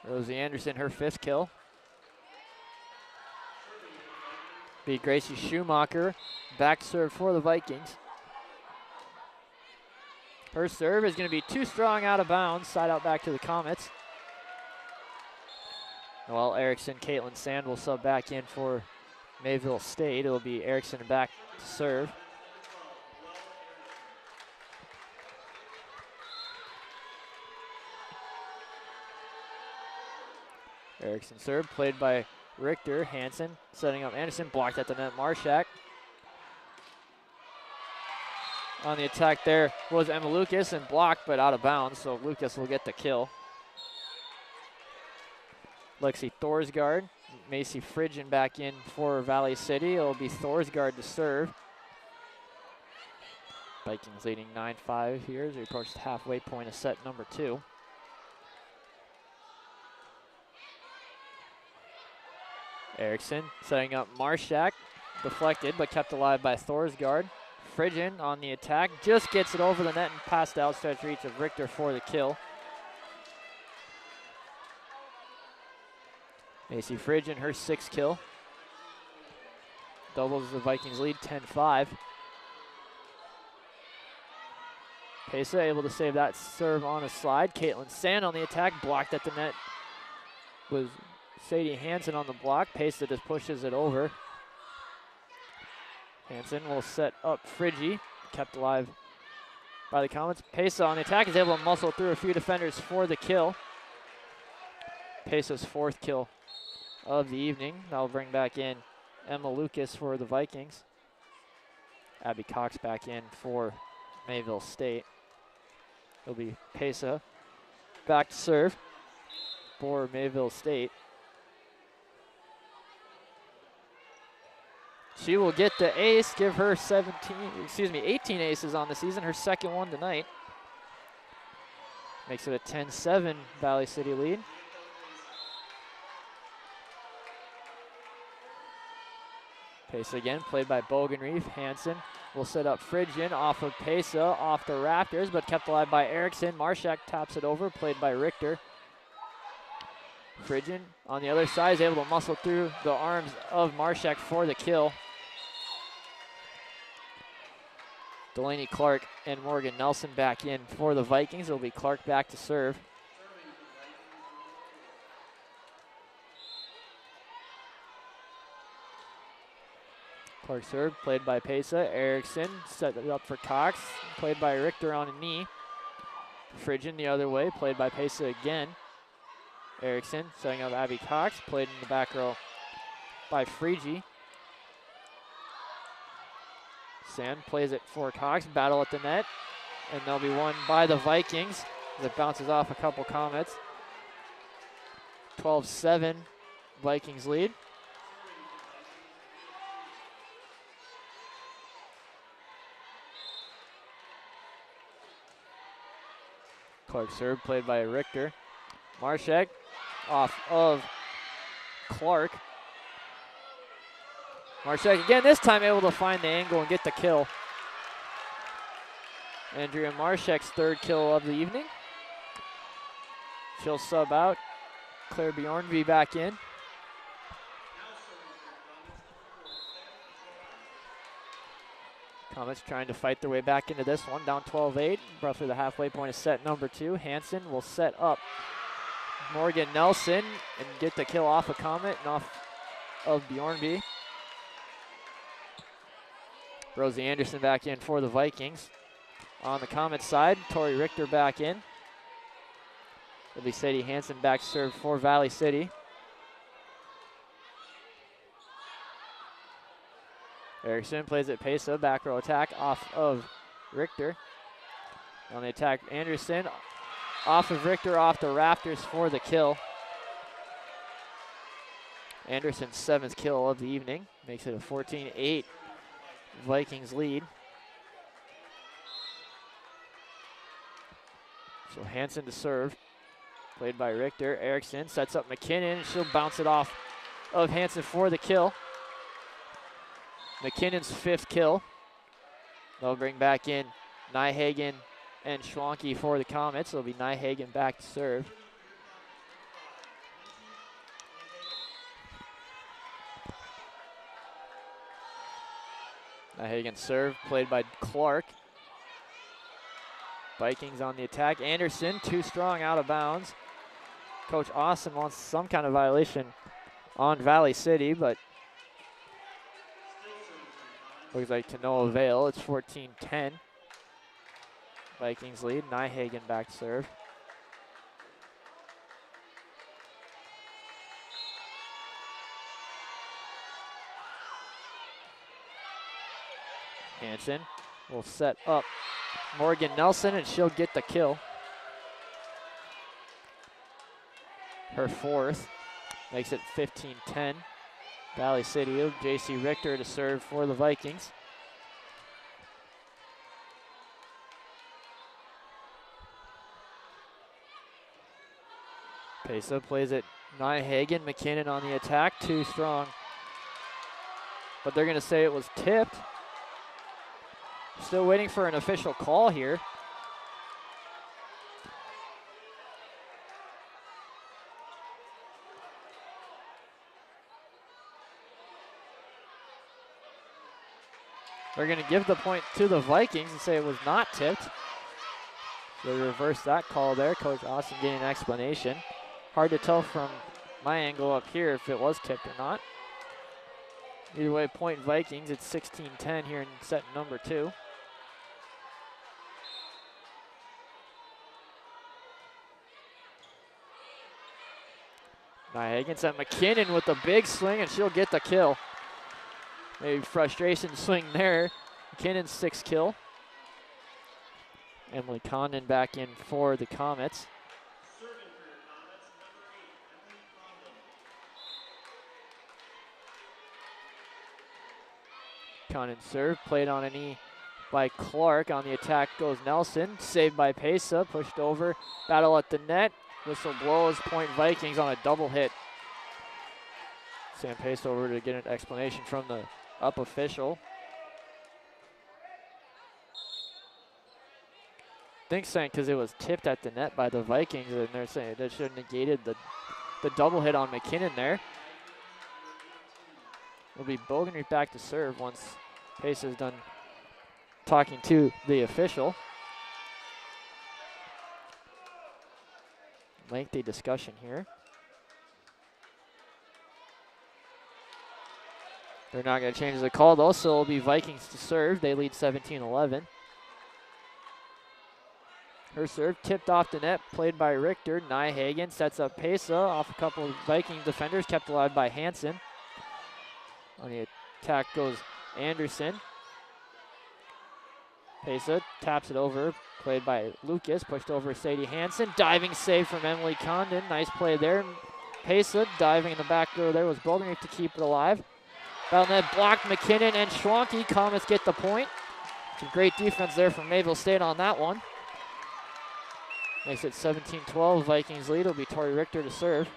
A: Rosie Anderson, her 5th kill. Be Gracie Schumacher, back serve for the Vikings. Her serve is going to be too strong out of bounds, side out back to the Comets. Noelle Erickson, Caitlin Sand will sub back in for Mayville State. It'll be Erickson back to serve. Erickson serve, played by Richter. Hansen setting up Anderson, blocked at the net, Marshak. On the attack there was Emma Lucas, and blocked but out of bounds, so Lucas will get the kill. Lexi Thorsgaard, Macy Fridgen back in for Valley City. It'll be Thorsgaard to serve. Vikings leading 9-5 here as we approach the halfway point of set number 2. Erickson setting up Marshak, deflected but kept alive by Thorsgaard. Fridgen on the attack, just gets it over the net and past the outstretched reach of Richter for the kill. Macy Fridgen, her 6th kill. Doubles the Vikings lead 10-5. Pesa able to save that serve on a slide. Caitlin Sand on the attack, blocked at the net was Sadie Hansen on the block. Pesa just pushes it over. Hansen will set up Friggy, kept alive by the Comets. Pesa on the attack is able to muscle through a few defenders for the kill. Pesa's 4th kill of the evening. That'll bring back in Emma Lucas for the Vikings. Abby Cox back in for Mayville State. It'll be Pesa back to serve for Mayville State. She will get the ace, give her 18 aces on the season, her 2nd one tonight. Makes it a 10-7 Valley City lead. Pesa again, played by Bogenreef. Hansen will set up Fridgen off of Pesa, off the Raptors, but kept alive by Erickson. Marshak taps it over, played by Richter. Fridgen on the other side is able to muscle through the arms of Marshak for the kill. Delaney Clark and Morgan Nelson back in for the Vikings. It'll be Clark back to serve. Clark serve, played by Pesa. Erickson set it up for Cox, played by Richter on a knee. Fridgen the other way, played by Pesa again. Erickson setting up Abby Cox, played in the back row by Friggy. Sand plays it for Cox, battle at the net, and they'll be won by the Vikings as it bounces off a couple Comets. 12-7, Vikings lead. Clark serve, played by Richter. Marshak off of Clark. Marshak again, this time able to find the angle and get the kill. Andrea Marshak's 3rd kill of the evening. She'll sub out. Claire Bjornby back in. Comets trying to fight their way back into this one, down 12-8, roughly the halfway point of set number 2. Hansen will set up Morgan Nelson and get the kill off of Comet and off of Bjornby. Rosie Anderson back in for the Vikings. On the Comet side, Tori Richter back in. It'll be Sadie Hansen back serve for Valley City. Erickson plays it Pesa, back row attack off of Richter. On the attack, Anderson off of Richter, off the Raptors for the kill. Anderson's 7th kill of the evening, makes it a 14-8 Vikings lead. So Hansen to serve, played by Richter. Erickson sets up McKinnon, she'll bounce it off of Hansen for the kill. McKinnon's 5th kill. They'll bring back in Nyhagen and Schwanke for the Comets. It'll be Nyhagen back to serve. Nyhagen serve, played by Clark. Vikings on the attack. Anderson, too strong, out of bounds. Coach Austin wants some kind of violation on Valley City, but looks like to no avail. It's 14-10. Vikings lead. Nyhagen back to serve. Hansen will set up Morgan Nelson, and she'll get the kill. Her 4th. Makes it 15-10. Valley City. J.C. Richter to serve for the Vikings. Pesa plays it Nyhagen. McKinnon on the attack. Too strong. But they're going to say it was tipped. Still waiting for an official call here. They're going to give the point to the Vikings and say it was not tipped. They reverse that call there. Coach Austin getting an explanation. Hard to tell from my angle up here if it was tipped or not. Either way, point Vikings. It's 16-10 here in set number 2. Nyhagen sent McKinnon with a big swing, and she'll get the kill. Maybe frustration swing there. McKinnon's 6th kill. Emily Condon back in for the Comets. Condon serve, played on a knee by Clark. On the attack goes Nelson, saved by Pesa, pushed over, battle at the net. Whistle blows, point Vikings on a double hit. Sam Pesa over to get an explanation from the up official. I think saying because it was tipped at the net by the Vikings, and they're saying that should have negated the double hit on McKinnon there. It'll be Bogenreef back to serve once Pesa's done talking to the official. Lengthy discussion here. They're not going to change the call though, so it'll be Vikings to serve. They lead 17-11. Her serve tipped off the net, played by Richter. Nyhagen sets up Pesa off a couple of Viking defenders, kept alive by Hansen. On the attack goes Anderson. Pesa taps it over, played by Lucas, pushed over Sadie Hansen. Diving save from Emily Condon. Nice play there. Pesa diving in the back door there was Bogenreef to keep it alive. Battle net blocked McKinnon and Schwanke. Comets get the point. Some great defense there from Mayville State on that one. Makes it 17-12. Vikings lead. It'll be Tori Richter to serve.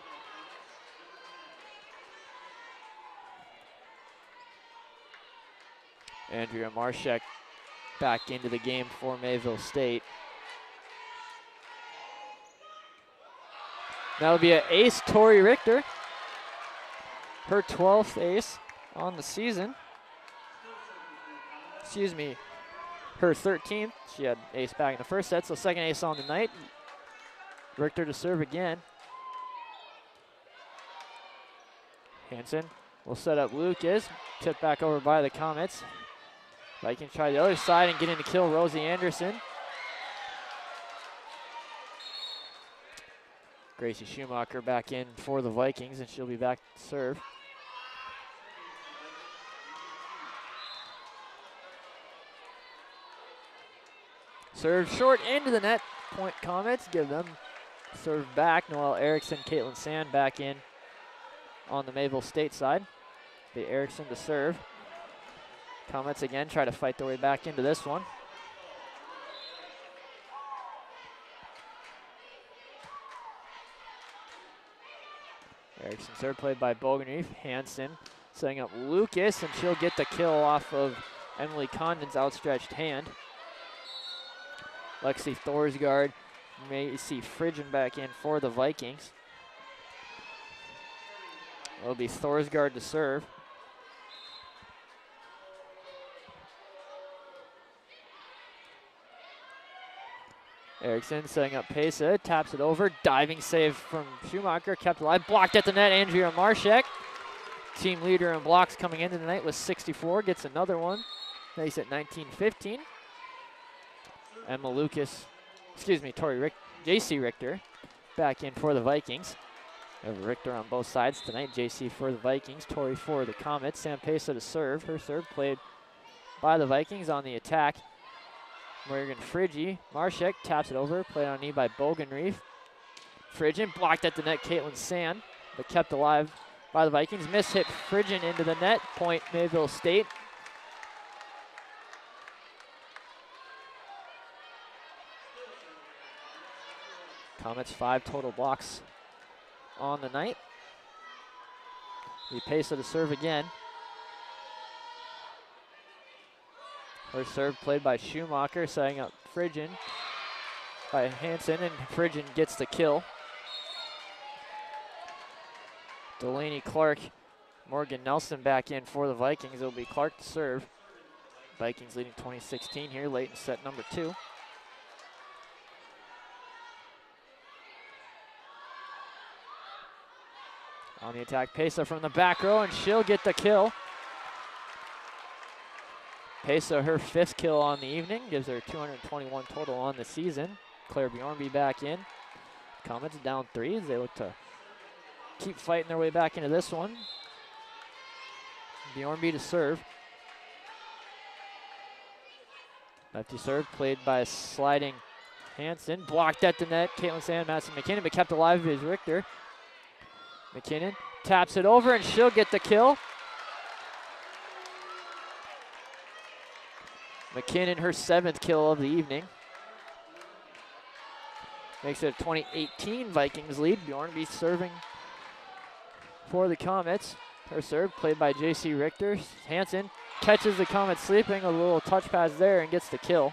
A: Andrea Marshek back into the game for Mayville State. That'll be an ace, Tori Richter. Her 12th ace on the season. Excuse me, her 13th. She had ace back in the first set, so second ace on the night. Richter to serve again. Hansen will set up Lucas. Tipped back over by the Comets. Vikings try the other side and get in to kill Rosie Anderson. Gracie Schumacher back in for the Vikings, and she'll be back to serve. Serve short into the net. Point Comets give them serve back. Noelle Erickson, Caitlin Sand back in on the Mayville State side. The Erickson to serve. Comets again try to fight their way back into this one. Erickson serve played by Bogenreef. Hansen setting up Lucas, and she'll get the kill off of Emily Condon's outstretched hand. Lexi Thorsgaard, Macy Fridgen back in for the Vikings. It'll be Thorsgaard to serve. Erickson setting up Pesa, taps it over, diving save from Schumacher, kept alive, blocked at the net, Andrea Marshek. Team leader in blocks coming into tonight with 64, gets another one. Nice at 19-15. Emma Lucas, JC Richter back in for the Vikings. We have Richter on both sides tonight, JC for the Vikings, Tori for the Comets. Sam Pesa to serve, her serve played by the Vikings on the attack. Morgan Friggy, Marshek taps it over, played on knee by Bogenreef. Fridgen blocked at the net, Caitlin Sand, but kept alive by the Vikings. Miss hit Fridgen into the net, point Mayville State. Comets 5 total blocks on the night. Pesa to serve again. Her serve played by Schumacher, setting up Fridgen by Hansen, and Fridgen gets the kill. Delaney Clark, Morgan Nelson back in for the Vikings. It'll be Clark to serve. Vikings leading 20-16 here, late in set number 2. On the attack, Pesa from the back row, and she'll get the kill. Pesa, her 5th kill on the evening, gives her 221 total on the season. Claire Bjornby back in. Comets down 3 as they look to keep fighting their way back into this one. Bjornby to serve. Lefty serve played by sliding Hansen. Blocked at the net. Caitlin Sand, Madison McKinnon, but kept alive is Richter. McKinnon taps it over, and she'll get the kill. McKinnon, her 7th kill of the evening. Makes it a 20-18 Vikings lead. Bjornby serving for the Comets. Her serve played by JC Richter. Hansen catches the Comets sleeping, a little touch pass there, and gets the kill.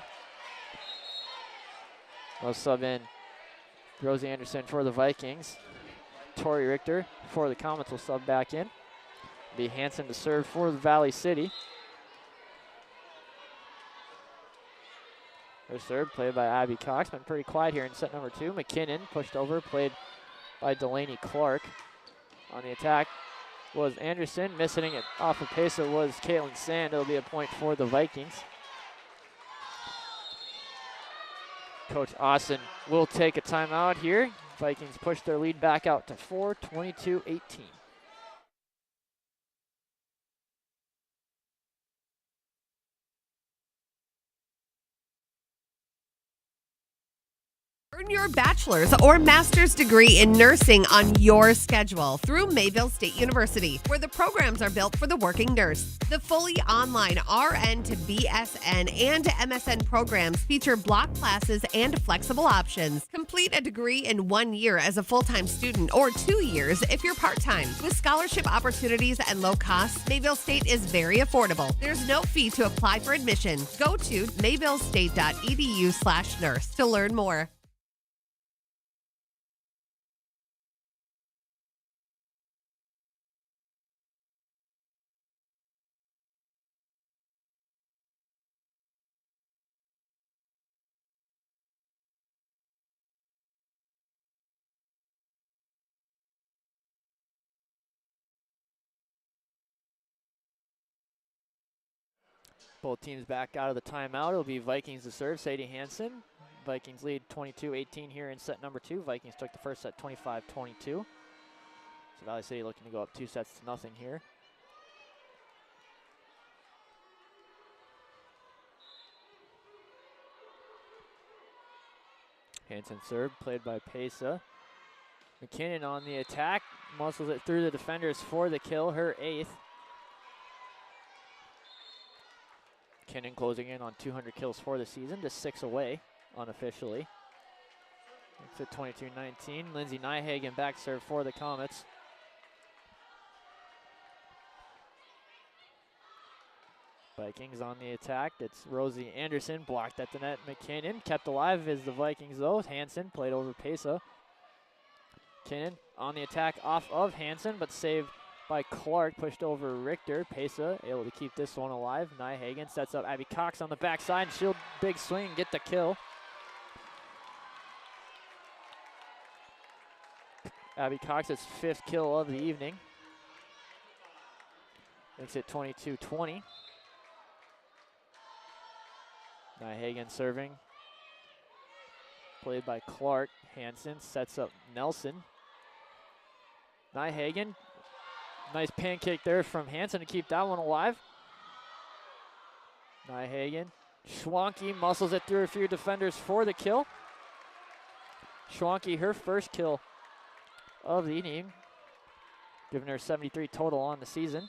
A: We'll sub in Rosie Anderson for the Vikings. Tori Richter for the Comets will sub back in. Be Hansen to serve for the Valley City. Her serve played by Abby Cox. Been pretty quiet here in set number 2. McKinnon pushed over, played by Delaney Clark. On the attack was Anderson. Missing it off of Pesa was Caitlin Sand. It'll be a point for the Vikings. Coach Austin will take a timeout here. Vikings push their lead back out to 4, 22-18.
B: Earn your bachelor's or master's degree in nursing on your schedule through Mayville State University, where the programs are built for the working nurse. The fully online RN to BSN and MSN programs feature block classes and flexible options. Complete a degree in 1 year as a full-time student or 2 years if you're part-time. With scholarship opportunities and low costs, Mayville State is very affordable. There's no fee to apply for admission. Go to mayvillestate.edu/nurse to learn more.
A: Both teams back out of the timeout. It'll be Vikings to serve, Sadie Hansen. Vikings lead 22-18 here in set number 2. Vikings took the first set 25-22. So Valley City looking to go up 2-0 here. Hansen serve, played by Pesa. McKinnon on the attack, muscles it through the defenders for the kill, her 8th. McKinnon closing in on 200 kills for the season, just 6 away unofficially. It's at 22-19. Lindsay Nyhagen back serve for the Comets. Vikings on the attack. It's Rosie Anderson, blocked at the net. McKinnon kept alive is the Vikings though. Hansen played over Pesa. McKinnon on the attack off of Hansen, but saved by Clark, pushed over Richter. Pesa able to keep this one alive. Nyhagen sets up Abby Cox on the backside. She'll big swing, get the kill. Abby Cox's 5th kill of the evening. Makes it 22-20. Nyhagen serving. Played by Clark. Hansen sets up Nelson. Nyhagen. Nice pancake there from Hansen to keep that one alive. Nyhagen. Schwanke muscles it through a few defenders for the kill. Schwanke, her 1st kill of the evening, giving her 73 total on the season.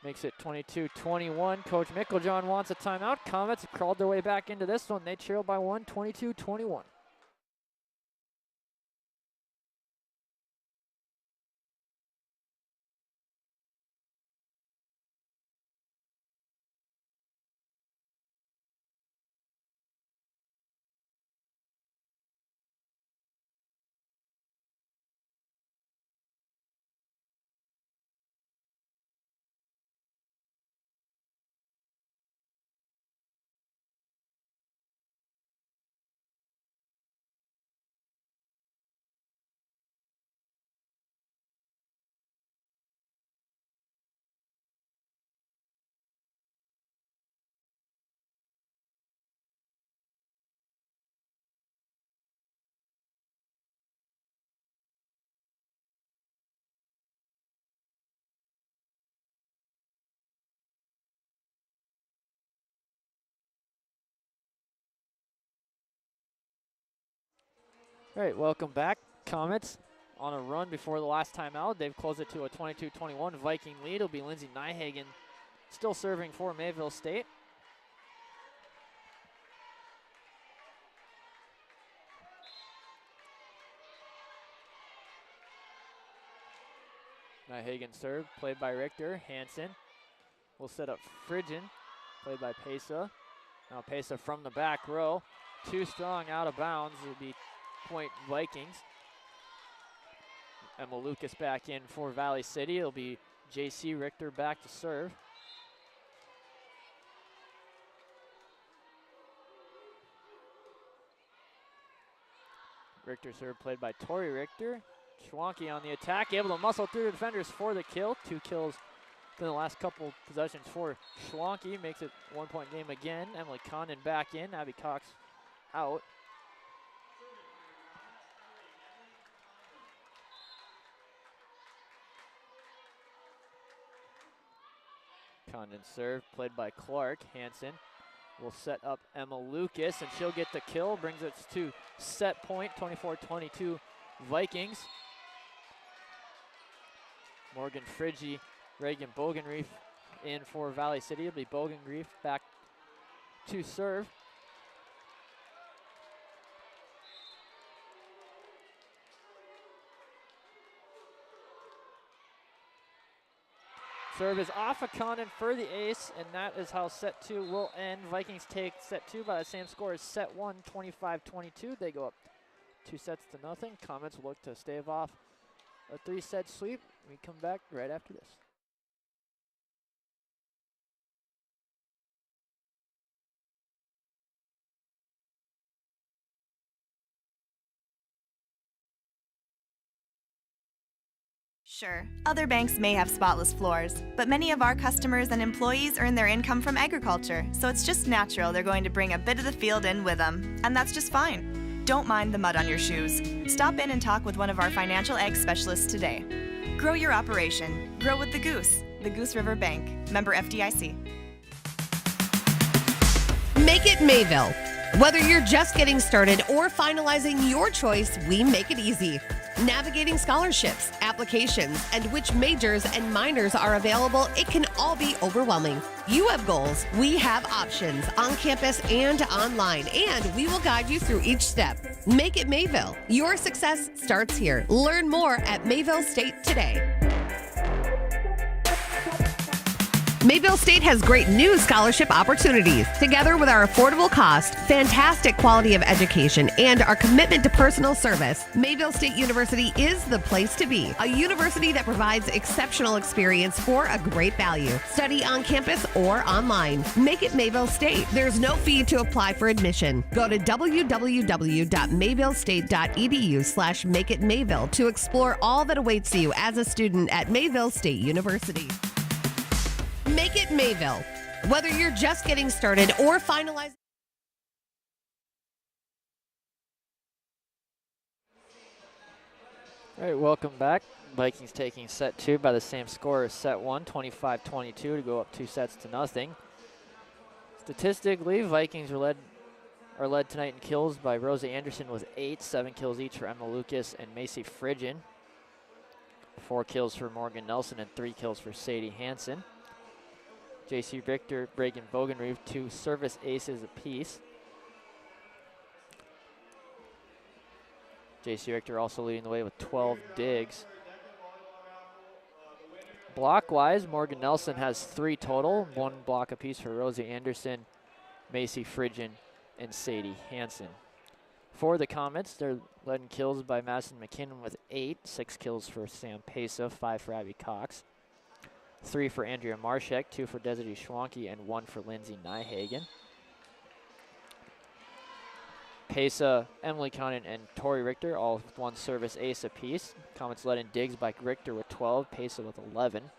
A: Makes it 22-21. Coach Mickeljohn wants a timeout. Comets have crawled their way back into this one. They trail by 1, 22-21. All right, welcome back. Comets on a run before the last timeout. They've closed it to a 22-21 Viking lead. It'll be Lindsay Nyhagen still serving for Mayville State. Nyhagen serve, played by Richter. Hansen will set up Fridgen, played by Pesa. Now Pesa from the back row. Too strong, out of bounds. It'll be point Vikings. Emma Lucas back in for Valley City. It'll be JC Richter back to serve. Richter serve, played by Tori Richter. Schwanke on the attack, able to muscle through the defenders for the kill. 2 kills in the last couple possessions for Schwanke. Makes it 1-point game again. Emily Condon back in. Abby Cox out. Condon serve, played by Clark. Hansen will set up Emma Lucas, and she'll get the kill. Brings it to set point, 24-22 Vikings. Morgan Friggy, Reagan Bogenreef in for Valley City. It'll be Bogenreef back to serve. Serve is off of Condon for the ace, and that is how set 2 will end. Vikings take set 2 by the same score as set 1, 25-22. They go up 2-0. Comets will look to stave off a 3-set sweep. We come back right after this.
H: Sure, other banks may have spotless floors, but many of our customers and employees earn their income from agriculture, so it's just natural they're going to bring a bit of the field in with them, and that's just fine. Don't mind the mud on your shoes. Stop in and talk with one of our financial ag specialists today. Grow your operation. Grow with the Goose River Bank, member FDIC.
B: Make it Mayville. Whether you're just getting started or finalizing your choice, we make it easy. Navigating scholarships, applications, and which majors and minors are available, it can all be overwhelming. You have goals, we have options on campus and online, and we will guide you through each step. Make it Mayville. Your success starts here. Learn more at Mayville State today. Mayville State has great new scholarship opportunities. Together with our affordable cost, fantastic quality of education, and our commitment to personal service, Mayville State University is the place to be. A university that provides exceptional experience for a great value. Study on campus or online. Make it Mayville State. There's no fee to apply for admission. Go to www.mayvillestate.edu/makeitmayville to explore all that awaits you as a student at Mayville State University. Make it Mayville. Whether you're just getting started or finalizing.
A: All right, welcome back. Vikings taking set 2 by the same score as set 1, 25-22 to go up 2-0. Statistically, Vikings are led tonight in kills by Rosie Anderson with 8, 7 kills each for Emma Lucas and Macy Fridgen. 4 kills for Morgan Nelson and 3 kills for Sadie Hansen. JC Richter, Reagan Bogenreeve, 2 service aces apiece. JC Richter also leading the way with 12 digs. Block-wise, Morgan Nelson has 3 total, 1 block apiece for Rosie Anderson, Macy Fridgen, and Sadie Hansen. For the Comets, they're led in kills by Madison McKinnon with 8, 6 kills for Sam Pesa, 5 for Abby Cox. 3 for Andrea Marshek, 2 for Desiree Schwanke, and 1 for Lindsay Nyhagen. Pesa, Emily Conant, and Tori Richter, all with 1 service ace apiece. Comets led in digs by Richter with 12, Pesa with 11.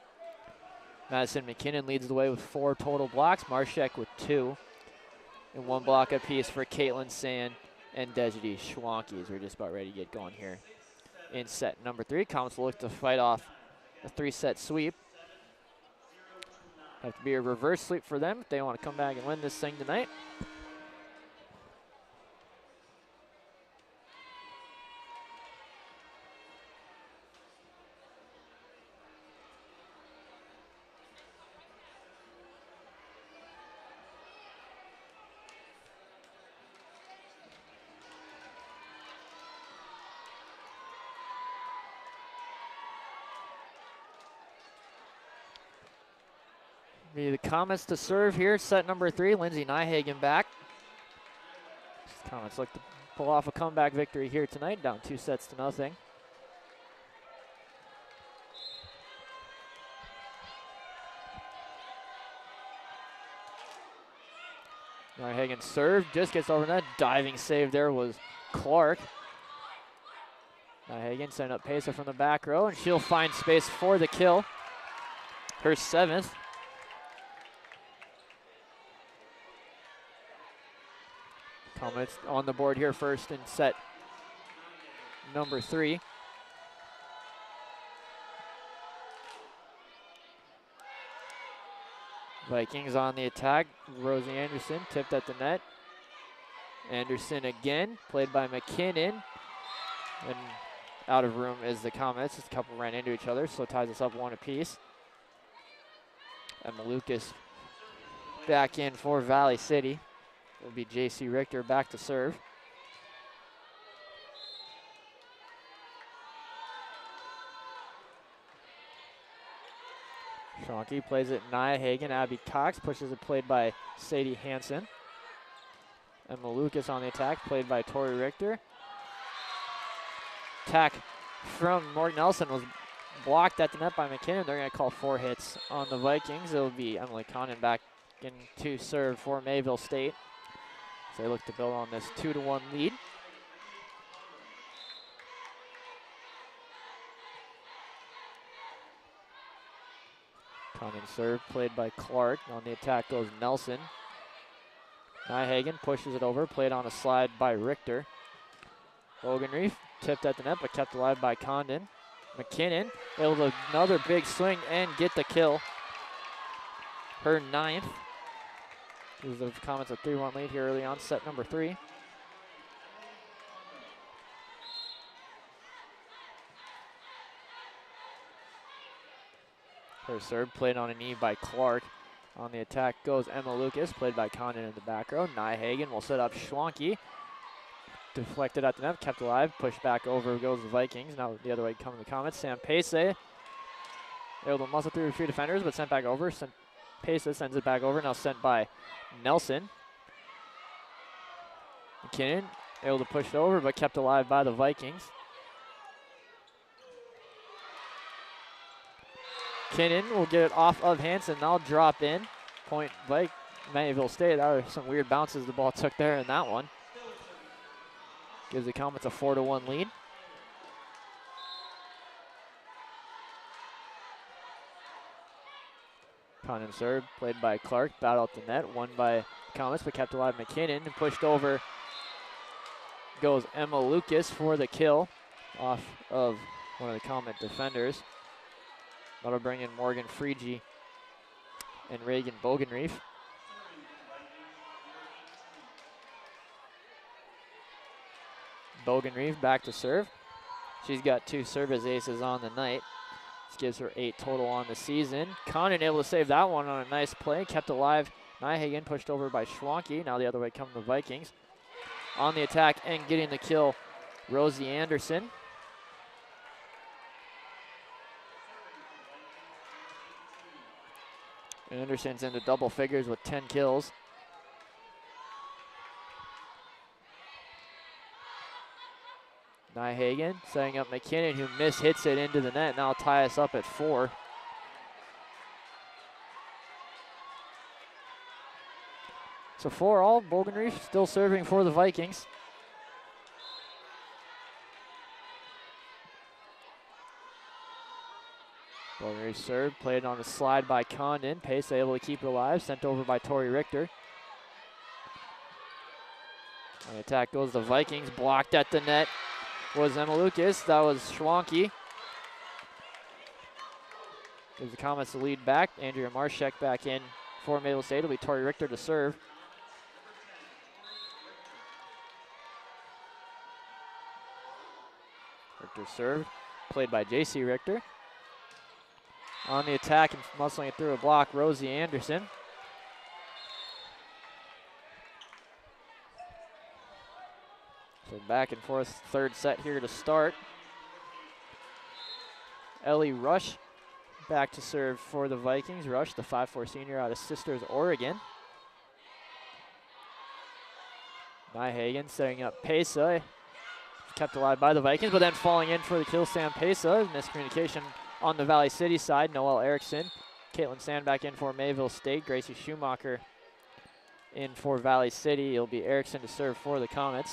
A: Madison McKinnon leads the way with 4 total blocks, Marshek with 2, and 1 block apiece for Caitlin Sand and Desiree Schwanke as we're just about ready to get going here in set number 3. Comets will look to fight off a 3-set sweep. Have to be a reverse sweep for them if they want to come back and win this thing tonight. Be the Comets to serve here, set number 3. Lindsay Nyhagen back. Comets look to pull off a comeback victory here tonight, down 2-0. Nyhagen serve, just gets over net. Diving save there was Clark. Nyhagen setting up Pesa from the back row, and she'll find space for the kill. Her 7th. Comets on the board here first in set number 3. Vikings on the attack. Rosie Anderson tipped at the net. Anderson again, played by McKinnon. And out of room is the Comets. Just a couple ran into each other, so it ties us up 1 apiece. Emma Lucas back in for Valley City. Will be J.C. Richter back to serve. Schwanke plays it Nyhagen. Abby Cox pushes it, played by Sadie Hansen. Emma Lucas on the attack, played by Tori Richter. Attack from Morgan Nelson was blocked at the net by McKinnon. They're going to call 4 hits on the Vikings. It'll be Emily Conant back in to serve for Mayville State. So they look to build on this 2-1 lead. Conant serve, played by Clark. On the attack goes Nelson. Nyhagen pushes it over, played on a slide by Richter. Bogenreef tipped at the net, but kept alive by Condon. McKinnon able to another big swing and get the kill. Her 9th. Gives the Comets a 3-1 lead here early on, set number 3. Her serve played on a knee by Clark. On the attack goes Emma Lucas, played by Condon in the back row. Nyhagen will set up Schwanke. Deflected at the net, kept alive, pushed back over goes the Vikings. Now the other way come the Comets. Sam Pace able to muscle through a few defenders, but sent back over. Pace sends it back over, now sent by Nelson. McKinnon able to push it over, but kept alive by the Vikings. Kinnan will get it off of Hanson. Now drop in. Point Mayville State. That were some weird bounces the ball took there in that one. Gives the Comets a 4-1 lead. Condon serve, played by Clark. Battle at the net. Won by Comets, but kept alive McKinnon. And pushed over goes Emma Lucas for the kill off of one of the Comet defenders. That'll bring in Morgan Freege and Reagan Bogenreef. Bogenreef back to serve. She's got 2 service aces on the night. This gives her 8 total on the season. Condon able to save that one on a nice play. Kept alive. Nyhagen pushed over by Schwanke. Now the other way come the Vikings. On the attack and getting the kill, Rosie Anderson. Anderson's into double figures with 10 kills. Nyhagen setting up McKinnon, who hits it into the net. Now tie us up at 4. So 4 all. Bogenreef still serving for the Vikings. Bogenreef serve, played on a slide by Condon. Pace able to keep it alive, sent over by Tori Richter. On the attack goes the Vikings, blocked at the net was Emma Lucas. That was Schwanke. Gives the Comets the lead back. Andrea Marshek back in for Mayville State. It'll be Tori Richter to serve. Richter served, played by J.C. Richter. On the attack and muscling it through a block, Rosie Anderson. So back and forth, third set here to start. Ellie Rush back to serve for the Vikings. Rush, the 5'4" senior out of Sisters, Oregon. Nyhagen setting up Pesa. Kept alive by the Vikings, but then falling in for the kill, Sam Pesa. Miscommunication on the Valley City side. Noelle Erickson. Caitlin Sand back in for Mayville State. Gracie Schumacher in for Valley City. It'll be Erickson to serve for the Comets.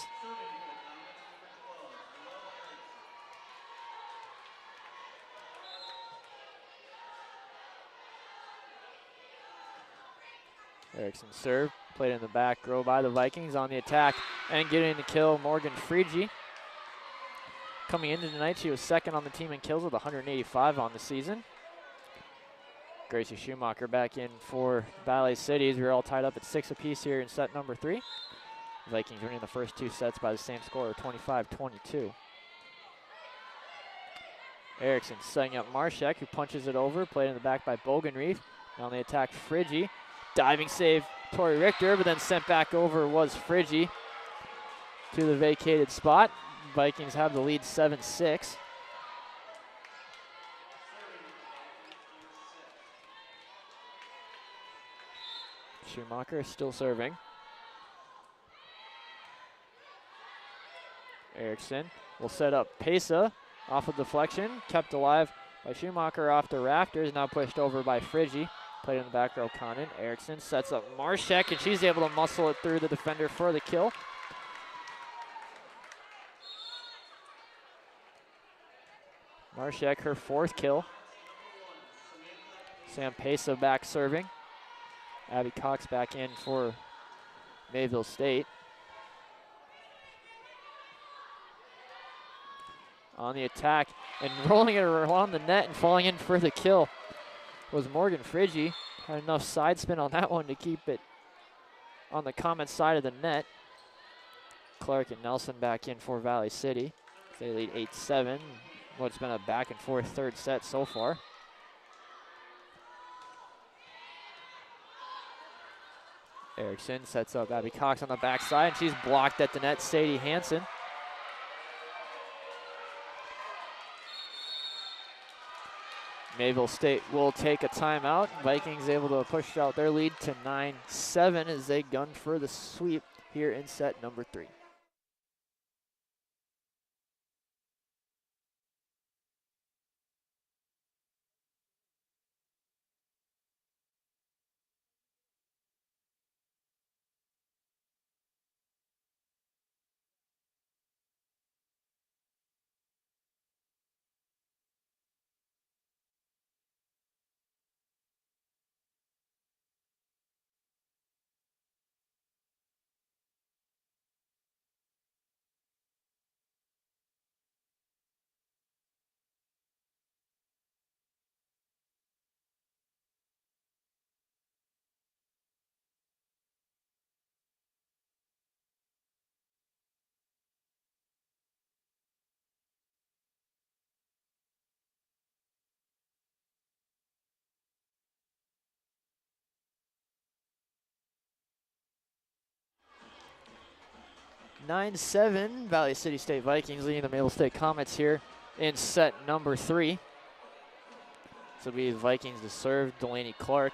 A: Erickson serve, played in the back row by the Vikings. On the attack and getting the kill, Morgan Freege. Coming into tonight, she was second on the team in kills with 185 on the season. Gracie Schumacher back in for Valley Cities. We're all tied up at 6 apiece here in set number 3. Vikings winning the first 2 sets by the same score of 25-22. Erickson setting up Marshek, who punches it over, played in the back by Bogenreef. On the attack, Freege. Diving save, Tori Richter, but then sent back over was Freege to the vacated spot. Vikings have the lead 7-6. Schumacher still serving. Erickson will set up Pesa off of deflection, kept alive by Schumacher off the rafters, now pushed over by Freege. Played in the back row, Condon. Erickson sets up Marshek, and she's able to muscle it through the defender for the kill. Marshek, her 4th kill. Sam Pesa back serving. Abby Cox back in for Mayville State. On the attack and rolling it around the net and falling in for the kill was Morgan Freege. Had enough side spin on that one to keep it on the Comets side of the net. Clark and Nelson back in for Valley City. They lead 8-7. What's been a back and forth third set so far. Erickson sets up Abby Cox on the backside, and she's blocked at the net. Sadie Hansen. Mayville State will take a timeout. Vikings able to push out their lead to 9-7 as they gun for the sweep here in set number 3. Valley City State Vikings leading the Mayville State Comets here in set number 3. This will be the Vikings to serve. Delaney Clark.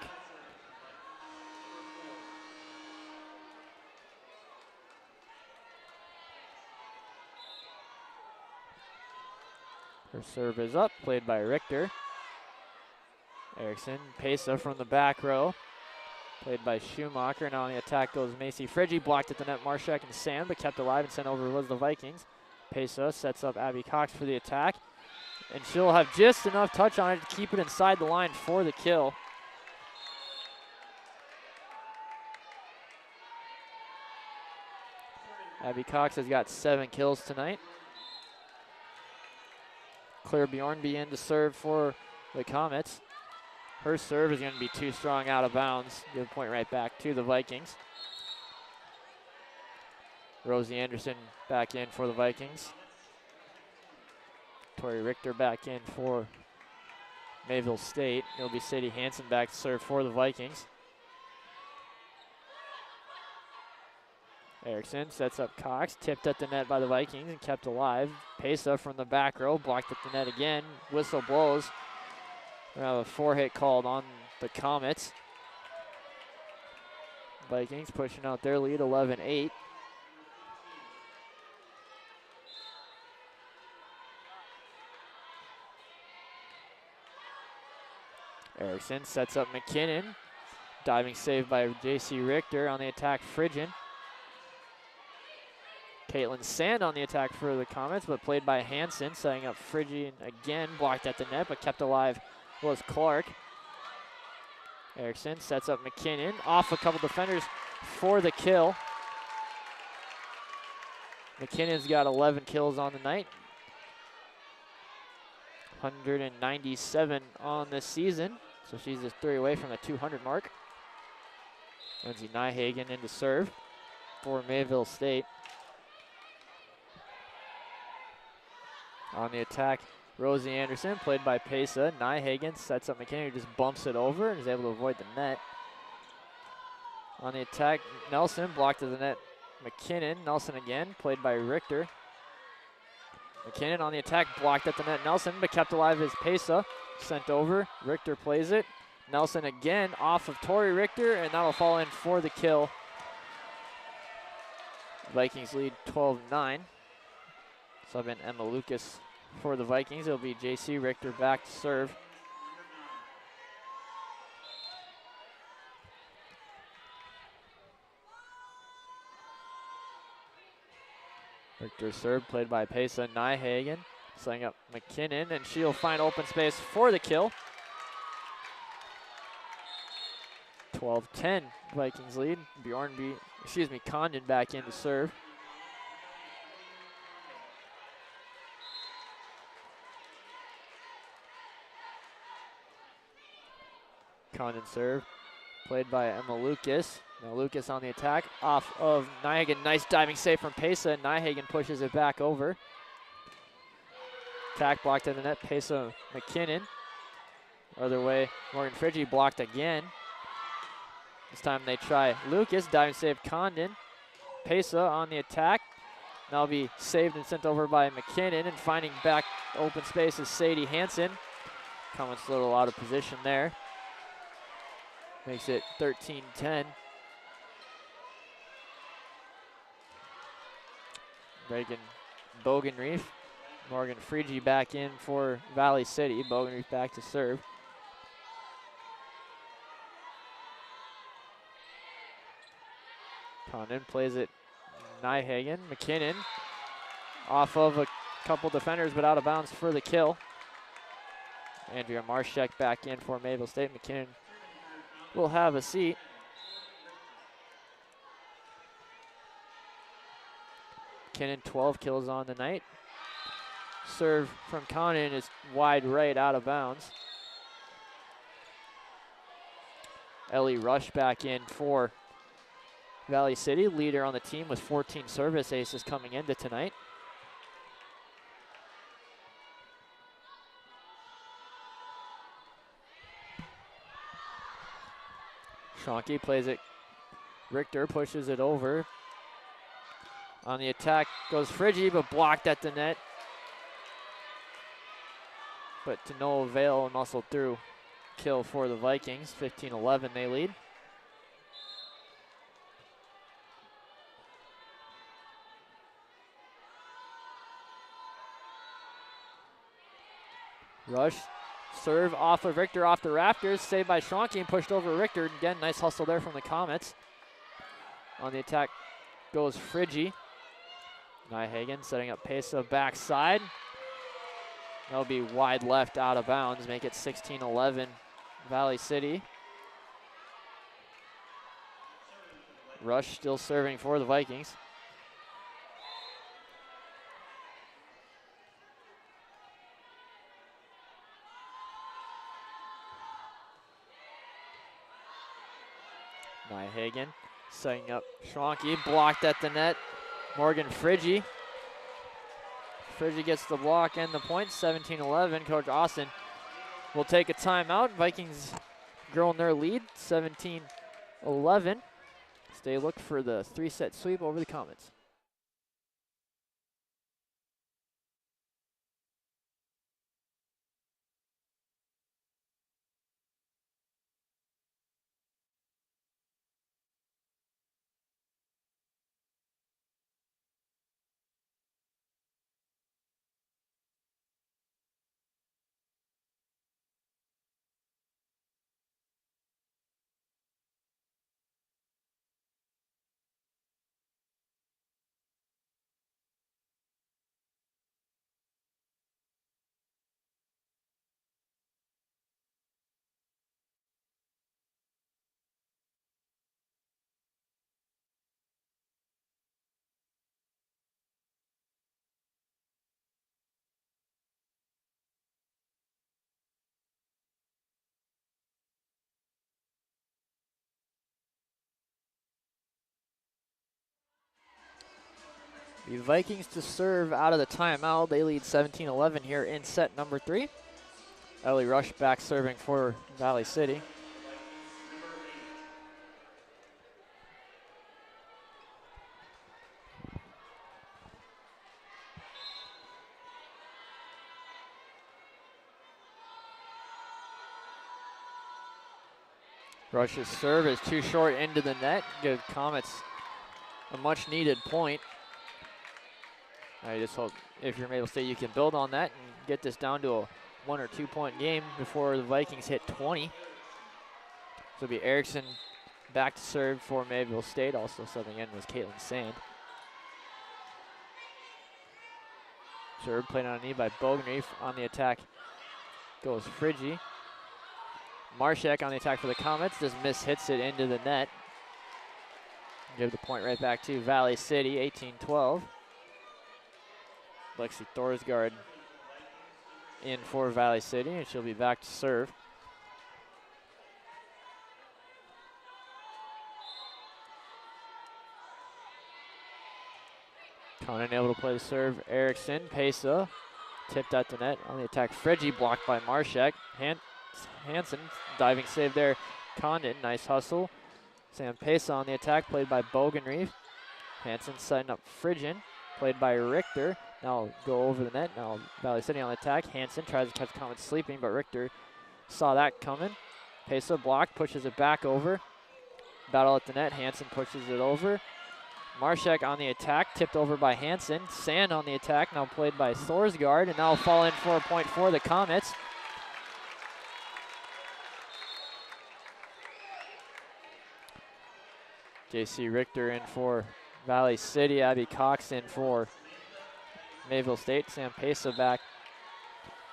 A: Her serve is up, played by Richter. Erickson, Pesa from the back row, played by Schumacher. Now on the attack goes Macy Friggy, blocked at the net Marshak and Sand, but kept alive and sent over was the Vikings. Pesa sets up Abby Cox for the attack, and she'll have just enough touch on it to keep it inside the line for the kill. Abby Cox has got 7 kills tonight. Claire Bjornby in to serve for the Comets. Her serve is going to be too strong out of bounds. Give a point right back to the Vikings. Rosie Anderson back in for the Vikings. Tori Richter back in for Mayville State. It'll be Sadie Hansen back to serve for the Vikings. Erickson sets up Cox, tipped at the net by the Vikings and kept alive. Pesa from the back row, blocked at the net again. Whistle blows. We have a 4-hit called on the Comets. Vikings pushing out their lead 11-8. Erickson sets up McKinnon. Diving save by J.C. Richter. On the attack, Phrygian. Caitlin Sand on the attack for the Comets, but played by Hansen, setting up Phrygian again. Blocked at the net, but kept alive was Clark. Erickson sets up McKinnon. Off a couple defenders for the kill. McKinnon's got 11 kills on the night. 197 on this season. So she's just 3 away from the 200 mark. Lindsay Nyhagen in to serve for Mayville State. On the attack, Rosie Anderson, played by Pesa. Nyhagen sets up McKinnon, who just bumps it over and is able to avoid the net. On the attack, Nelson blocked to the net. McKinnon, Nelson again, played by Richter. McKinnon on the attack, blocked at the net. Nelson, but kept alive is Pesa. Sent over, Richter plays it. Nelson again off of Tori Richter, and that'll fall in for the kill. Vikings lead 12-9. Sub in Emma Lucas for the Vikings. It'll be J.C. Richter back to serve. Richter serve, played by Pesa. Nyhagen setting up McKinnon, and she'll find open space for the kill. 12-10 Vikings lead. Condon back in to serve. Condon serve, played by Emma Lucas. Now Lucas on the attack, off of Nyhagen. Nice diving save from Pesa. Nyhagen pushes it back over. Attack blocked at the net. Pesa McKinnon. Other way, Morgan Friggy blocked again. This time they try Lucas. Diving save Condon. Pesa on the attack. Now be saved and sent over by McKinnon, and finding back open space is Sadie Hansen. Comets a little out of position there. Makes it 13-10. Reagan Bogenreef. Morgan Frigi back in for Valley City. Bogenreef back to serve. Condon plays it Nyhagen. McKinnon off of a couple defenders but out of bounds for the kill. Andrea Marshek back in for Mayville State. McKinnon will have a seat. McKinnon 12 kills on the night. Serve from Condon is wide right, out of bounds. Ellie Rush back in for Valley City, leader on the team with 14 service aces coming into tonight. Schranke plays it. Richter pushes it over. On the attack goes Frigi, but blocked at the net. But to no avail, and muscled through. Kill for the Vikings. 15-11 they lead. Rush, serve off of Richter, off the rafters, saved by Schranke and pushed over Richter. Again, nice hustle there from the Comets. On the attack goes Frigi. Nyhagen setting up Pesa backside. That'll be wide left, out of bounds, make it 16-11 Valley City. Rush still serving for the Vikings. Nyhagen setting up Schranke, blocked at the net. Morgan Frigi. Frigi gets the block and the point, 17-11. Coach Austin will take a timeout. Vikings growing their lead, 17-11. Stay look for the 3-set sweep over the Comets. The Vikings to serve out of the timeout. They lead 17-11 here in set number 3. Ellie Rush back serving for Valley City. Rush's serve is too short into the net. Give Comets a much needed point. I just hope if you're Mayville State you can build on that and get this down to a 1 or 2 point game before the Vikings hit 20. So it'll be Erickson back to serve for Mayville State. Also subbing in was Caitlin Sand. Serve played on a knee by Bogenreef. On the attack goes Frigi. Marshek on the attack for the Comets. Just hits it into the net. Give the point right back to Valley City, 18-12. Lexi Thorsgaard in for Valley City, and she'll be back to serve. Conan able to play the serve. Erickson, Pesa, tipped at the net. On the attack, Friggy blocked by Marshak. Hansen, diving save there. Condon, nice hustle. Sam Pesa on the attack, played by Bogenreef. Hansen setting up Frigin, played by Richter. Now go over the net. Now Valley City on the attack. Hansen tries to catch Comet sleeping, but Richter saw that coming. Pesa blocked, pushes it back over. Battle at the net. Hansen pushes it over. Marshak on the attack, tipped over by Hansen. Sand on the attack, now played by Thorsgaard, and now will fall in for a point for the Comets. J.C. Richter in for Valley City. Abby Cox in for Mayville State. Sam Pesa back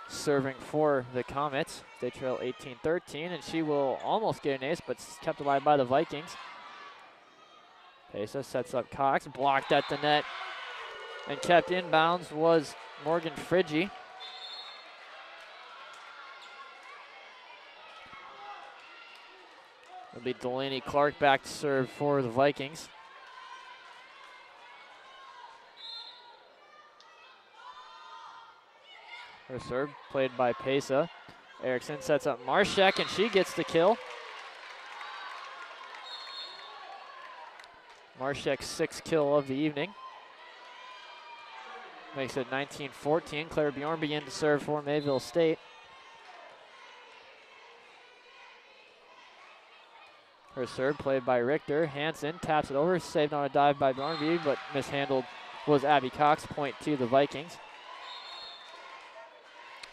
A: serving for the Comets. They trail 18-13, and she will almost get an ace, but kept alive by the Vikings. Pesa sets up Cox, blocked at the net, and kept inbounds was Morgan Friggy. It'll be Delaney Clark back to serve for the Vikings. Her serve played by Pesa. Erickson sets up Marshak, and she gets the kill. Marshak's sixth kill of the evening. Makes it 19-14. Claire Bjorn begin to serve for Mayville State. Her serve played by Richter. Hansen taps it over, saved on a dive by Bjornby, but mishandled was Abby Cox. Point to the Vikings.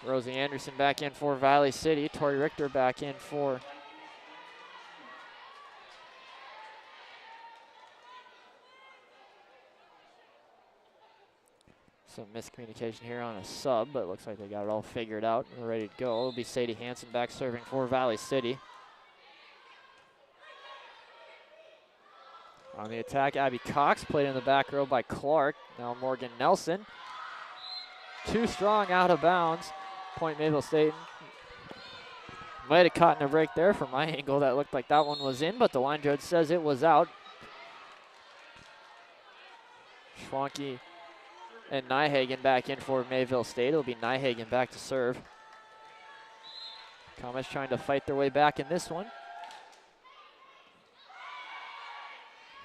A: Rosie Anderson back in for Valley City. Tori Richter back in for some miscommunication here on a sub, but it looks like they got it all figured out and ready to go. It'll be Sadie Hansen back serving for Valley City. On the attack, Abby Cox played in the back row by Clark. Now Morgan Nelson. Too strong out of bounds. Point Mayville State. Might have caught in a break there from my angle. That looked like that one was in, but the line judge says it was out. Schwanke and Nyhagen back in for Mayville State. It'll be Nyhagen back to serve. Comets trying to fight their way back in this one.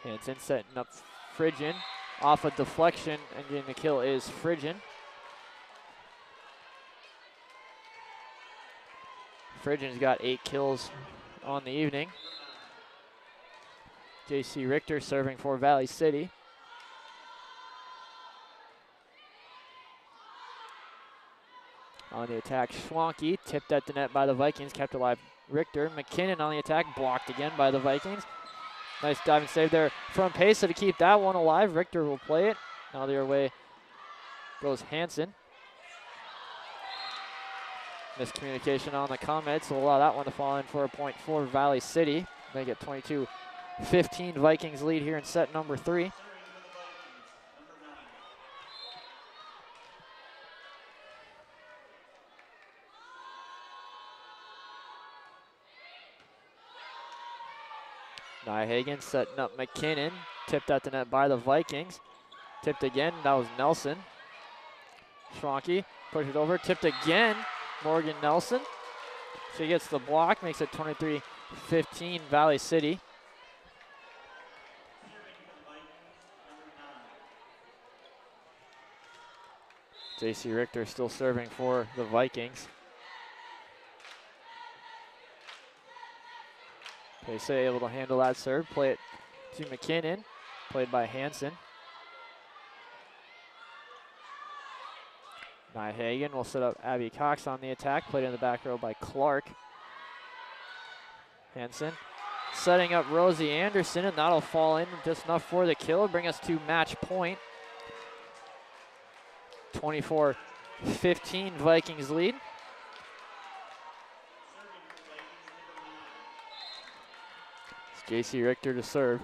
A: Hansen setting up Frigin. Off a deflection, and getting the kill is Frigin. Frigin's got 8 kills on the evening. J.C. Richter serving for Valley City. On the attack, Schwanke, tipped at the net by the Vikings, kept alive Richter. McKinnon on the attack, blocked again by the Vikings. Nice diving save there from Pesa to keep that one alive. Richter will play it. Now the other way goes Hansen. Miscommunication on the Comets will allow that one to fall in for a point for Valley City. Make it 22-15. Vikings lead here in set number 3. Nyhagen setting up McKinnon. Tipped at the net by the Vikings. Tipped again, that was Nelson. Schwanke pushes it over, tipped again. Morgan Nelson. She gets the block, makes it 23-15 Valley City. J.C. Richter still serving for the Vikings. Pesa able to handle that serve, play it to McKinnon, played by Hansen. Nyhagen will set up Abby Cox on the attack, played in the back row by Clark. Hansen setting up Rosie Anderson, and that'll fall in just enough for the kill, bring us to match point. 24-15 Vikings lead. It's J.C. Richter to serve.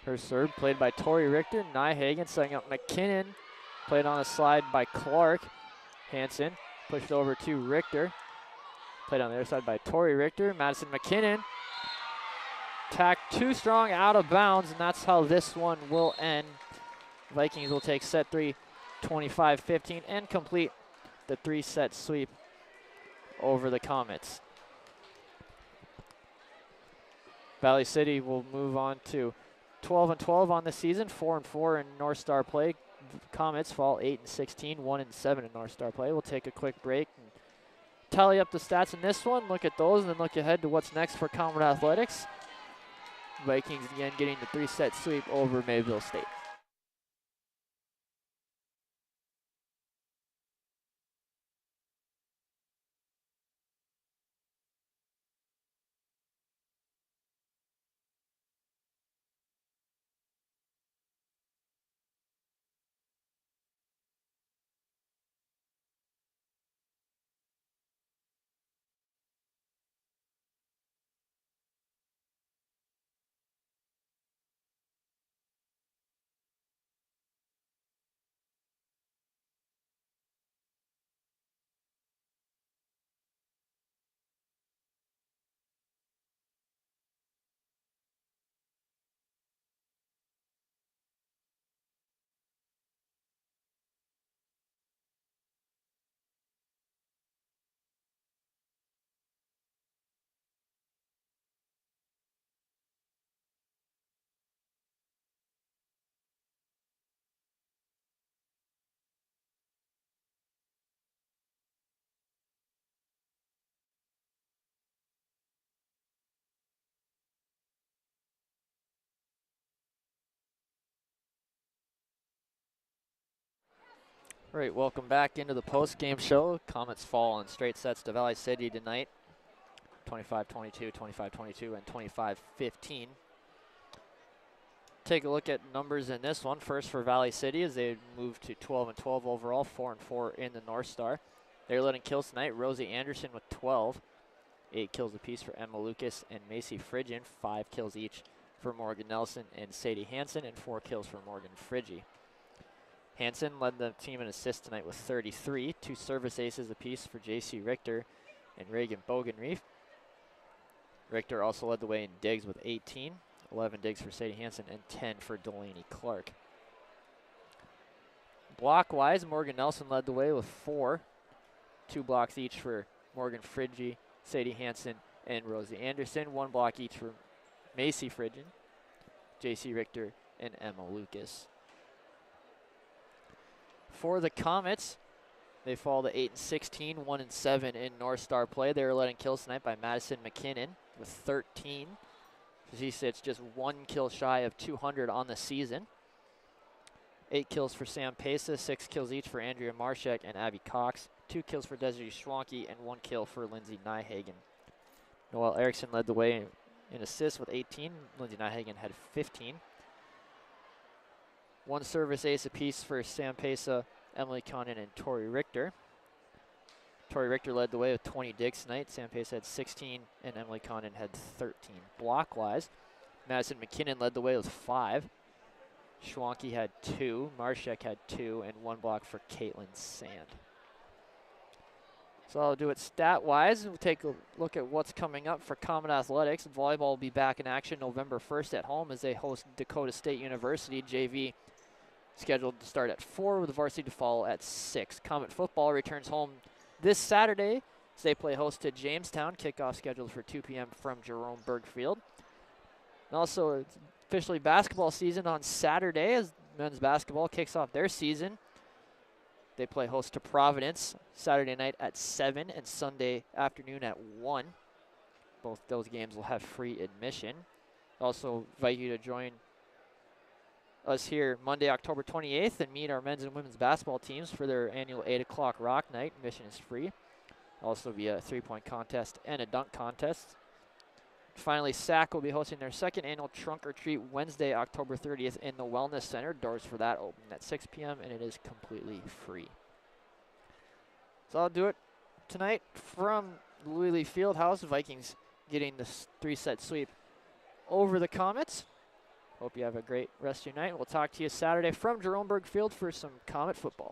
A: Her serve played by Tori Richter. Nyhagen setting up McKinnon. Played on a slide by Clark. Hansen pushed over to Richter. Played on the other side by Tori Richter. Madison McKinnon tacked too strong out of bounds, and that's how this one will end. Vikings will take set 3, 25-15, and complete the 3-set sweep over the Comets. Valley City will move on to 12-12 on the season, 4-4 in North Star play. Comets fall 8-16, 1-7 in North Star play. We'll take a quick break and tally up the stats in this one, look at those, and then look ahead to what's next for Comet Athletics. Vikings again getting the 3-set sweep over Mayville State. All right, welcome back into the post-game show. Comets fall in straight sets to Valley City tonight, 25-22, 25-22, and 25-15. Take a look at numbers in this one. First for Valley City as they move to 12-12 overall, 4-4 in the North Star. They're letting kills tonight. Rosie Anderson with 12, 8 kills apiece for Emma Lucas and Macy Fridgen, 5 kills each for Morgan Nelson and Sadie Hansen, and 4 kills for Morgan Fridgie. Hansen led the team in assists tonight with 33, 2 service aces apiece for J.C. Richter and Reagan Bogenreef. Richter also led the way in digs with 18, 11 digs for Sadie Hansen, and 10 for Delaney Clark. Block-wise, Morgan Nelson led the way with 4, 2 blocks each for Morgan Fridgie, Sadie Hansen, and Rosie Anderson, 1 block each for Macy Fridgen, J.C. Richter, and Emma Lucas. For the Comets, they fall to 8-16, 1-7 in North Star play. They were letting kills tonight by Madison McKinnon with 13. She sits just 1 kill shy of 200 on the season. 8 kills for Sam Pesa, 6 kills each for Andrea Marshak and Abby Cox, 2 kills for Desiree Schwanke, and 1 kill for Lindsay Nyhagen. Noelle Erickson led the way in assists with 18. Lindsay Nyhagen had 15. 1 service ace apiece for Sam Pesa, Emily Connon, and Tori Richter. Tori Richter led the way with 20 digs tonight. Sam Pesa had 16, and Emily Connon had 13. Block-wise, Madison McKinnon led the way with 5. Schwanke had 2, Marshak had 2, and 1 block for Caitlin Sand. So I'll do it stat-wise. We'll take a look at what's coming up for Comet Athletics. Volleyball will be back in action November 1st at home as they host Dakota State University. JV scheduled to start at 4 with the varsity to follow at 6. Comet football returns home this Saturday as they play host to Jamestown. Kickoff scheduled for 2 p.m. from Jerome Berg Field. And also, it's officially basketball season on Saturday as men's basketball kicks off their season. They play host to Providence Saturday night at 7 and Sunday afternoon at 1. Both those games will have free admission. Also invite you to join us here Monday, October 28th and meet our men's and women's basketball teams for their annual 8 o'clock Rock Night. Admission is free. Also be a 3-point contest and a dunk contest. Finally, SAC will be hosting their 2nd annual Trunk or Treat Wednesday, October 30th in the Wellness Center. Doors for that open at 6 p.m. and it is completely free. So I'll do it tonight from Lewy Lee Fieldhouse. Vikings getting the 3-set sweep over the Comets. Hope you have a great rest of your night. We'll talk to you Saturday from Jerome Berg Field for some Comet football.